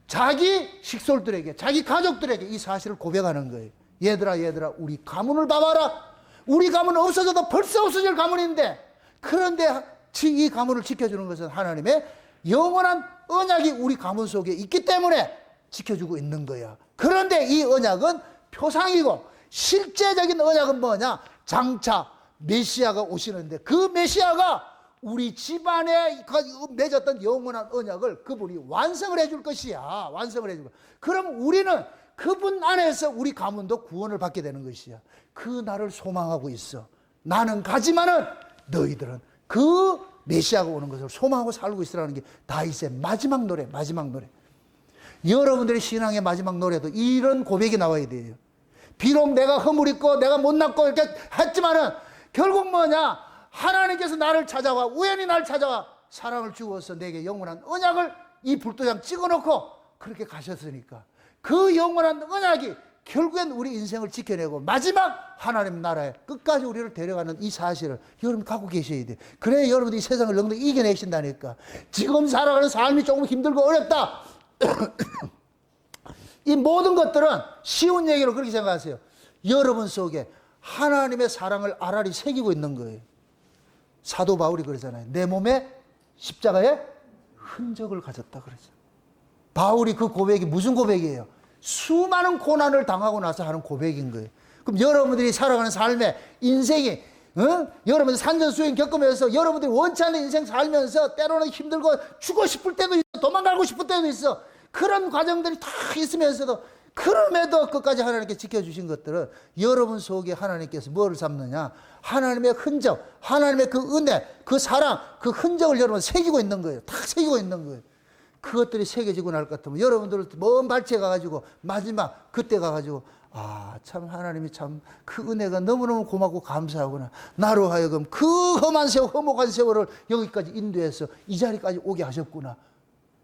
자기 식솔들에게, 자기 가족들에게 이 사실을 고백하는 거예요. 얘들아, 우리 가문을 봐봐라. 우리 가문 없어져도 벌써 없어질 가문인데, 그런데 이 가문을 지켜주는 것은 하나님의 영원한 언약이 우리 가문 속에 있기 때문에 지켜주고 있는 거야. 그런데 이 언약은 표상이고 실제적인 언약은 뭐냐? 장차 메시아가 오시는데 그 메시아가 우리 집안에 맺었던 영원한 언약을 그분이 완성을 해줄 것이야. 완성을 해줄 거야. 그럼 우리는 그분 안에서 우리 가문도 구원을 받게 되는 것이야. 그 날을 소망하고 있어. 나는 가지만은 너희들은 그 메시아가 오는 것을 소망하고 살고 있으라는 게 다윗의 마지막 노래, 마지막 노래. 여러분들의 신앙의 마지막 노래도 이런 고백이 나와야 돼요. 비록 내가 허물 있고 내가 못났고 이렇게 했지만은 결국 뭐냐? 하나님께서 나를 찾아와, 우연히 나를 찾아와 사랑을 주어서 내게 영원한 언약을 이 불도장 찍어놓고 그렇게 가셨으니까 그 영원한 언약이 결국엔 우리 인생을 지켜내고 마지막 하나님 나라에 끝까지 우리를 데려가는 이 사실을 여러분 갖고 계셔야 돼. 그래야 여러분들이 세상을 넉넉히 이겨내신다니까. 지금 살아가는 삶이 조금 힘들고 어렵다. 이 모든 것들은 쉬운 얘기로 그렇게 생각하세요. 여러분 속에 하나님의 사랑을 알알이 새기고 있는 거예요. 사도 바울이 그러잖아요. 내 몸에 십자가의 흔적을 가졌다 그러죠. 바울이 그 고백이 무슨 고백이에요? 수많은 고난을 당하고 나서 하는 고백인 거예요. 그럼 여러분들이 살아가는 삶에 인생이 여러분들 산전수행 겪으면서 여러분들이 원치 않는 인생 살면서 때로는 힘들고 죽고 싶을 때도 있어, 도망가고 싶을 때도 있어. 그런 과정들이 다 있으면서도 그럼에도 끝까지 하나님께 지켜주신 것들은 여러분 속에 하나님께서 뭐를 삼느냐? 하나님의 흔적, 하나님의 그 은혜, 그 사랑, 그 흔적을 여러분 새기고 있는 거예요. 다 새기고 있는 거예요. 그것들이 새겨지고 날 것 같으면 여러분들 먼 발치에 가가지고 마지막 그때 가가지고 참 하나님이 참 그 은혜가 너무너무 고맙고 감사하구나. 나로 하여금 그 험한 세월, 허목한 세월을 여기까지 인도해서 이 자리까지 오게 하셨구나.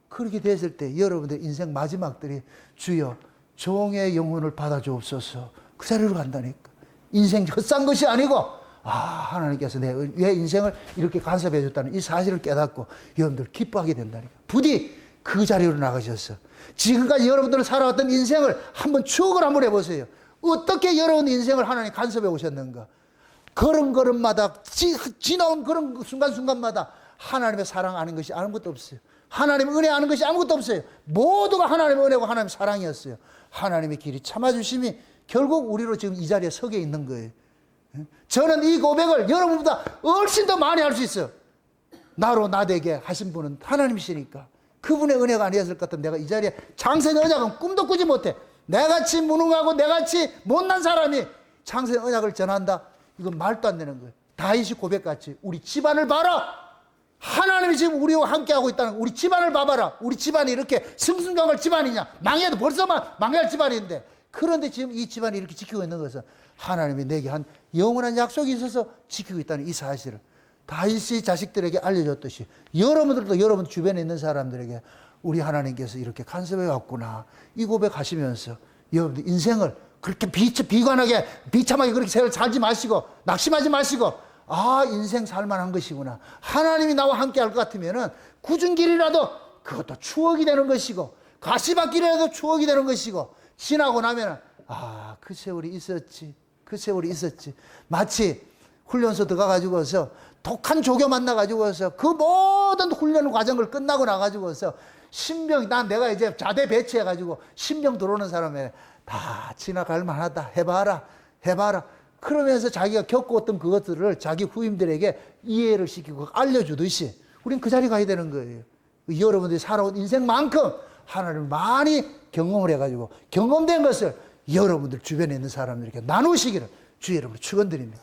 그렇게 됐을 때 여러분들 인생 마지막들이 주여 종의 영혼을 받아주옵소서. 그 자리로 간다니까. 인생 헛산 것이 아니고 하나님께서 내 인생을 이렇게 간섭해 줬다는 이 사실을 깨닫고 여러분들 기뻐하게 된다니까. 부디 그 자리로 나가셨어. 지금까지 여러분들 살아왔던 인생을 한번 추억을 한번 해보세요. 어떻게 여러분 인생을 하나님 간섭해 오셨는가. 걸음걸음마다 지나온 그런 순간순간마다 하나님의 사랑 아는 것이 아무것도 없어요. 하나님의 은혜 아는 것이 아무것도 없어요. 모두가 하나님의 은혜고 하나님의 사랑이었어요. 하나님의 길이 참아주심이 결국 우리로 지금 이 자리에 서게 있는 거예요. 저는 이 고백을 여러분보다 훨씬 더 많이 할 수 있어요. 나로 나되게 하신 분은 하나님이시니까. 그분의 은혜가 아니었을 것 같으면 내가 이 자리에 창세의 언약은 꿈도 꾸지 못해. 내같이 무능하고 내같이 못난 사람이 창세의 언약을 전한다? 이건 말도 안 되는 거예요. 다윗이 고백같이 우리 집안을 봐라. 하나님이 지금 우리와 함께하고 있다는 우리 집안을 봐봐라. 우리 집안이 이렇게 승승장할 집안이냐. 망해도 벌써만 망할 집안인데, 그런데 지금 이 집안이 이렇게 지키고 있는 것은 하나님이 내게 한 영원한 약속이 있어서 지키고 있다는 이 사실을 다윗이 자식들에게 알려줬듯이 여러분들도 여러분 주변에 있는 사람들에게 우리 하나님께서 이렇게 간섭해 왔구나, 이 고백하시면서 여러분들 인생을 그렇게 비관하게 비참하게 그렇게 세월 살지 마시고 낙심하지 마시고 인생 살만한 것이구나, 하나님이 나와 함께 할 것 같으면은 굳은 길이라도 그것도 추억이 되는 것이고 가시밭길이라도 추억이 되는 것이고 지나고 나면은 그 세월이 있었지, 그 세월이 있었지. 마치 훈련소 들어가가지고서 독한 조교 만나가지고서 그 모든 훈련 과정을 끝나고 나가지고서 신병, 내가 이제 자대 배치해가지고 신병 들어오는 사람에 다 지나갈 만하다. 해봐라. 그러면서 자기가 겪었던 그것들을 자기 후임들에게 이해를 시키고 알려주듯이 우린 그 자리 가야 되는 거예요. 여러분들이 살아온 인생만큼 하나님을 많이 경험을 해가지고 경험된 것을 여러분들 주변에 있는 사람들에게 나누시기를 주의 이름으로 축원드립니다.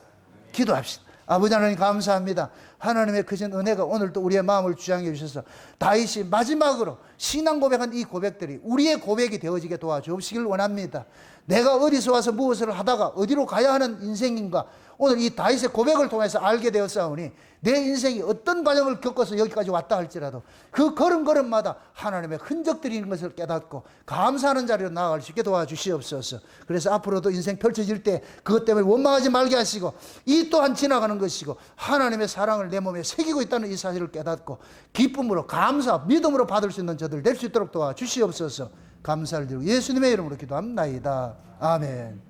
기도합시다. 아버지 하나님 감사합니다. 하나님의 크신 은혜가 오늘도 우리의 마음을 주장해 주셔서 다윗이 마지막으로 신앙 고백한 이 고백들이 우리의 고백이 되어지게 도와주시길 원합니다. 내가 어디서 와서 무엇을 하다가 어디로 가야 하는 인생인가, 오늘 이 다윗의 고백을 통해서 알게 되었사오니 내 인생이 어떤 과정을 겪어서 여기까지 왔다 할지라도 그 걸음걸음마다 하나님의 흔적들이 있는 것을 깨닫고 감사하는 자리로 나아갈 수 있게 도와주시옵소서. 그래서 앞으로도 인생 펼쳐질 때 그것 때문에 원망하지 말게 하시고 이 또한 지나가는 것이고 하나님의 사랑을 내 몸에 새기고 있다는 이 사실을 깨닫고 기쁨으로 감사, 믿음으로 받을 수 있는 저들 될 수 있도록 도와주시옵소서. 감사를 드리고 예수님의 이름으로 기도합나이다. 아멘.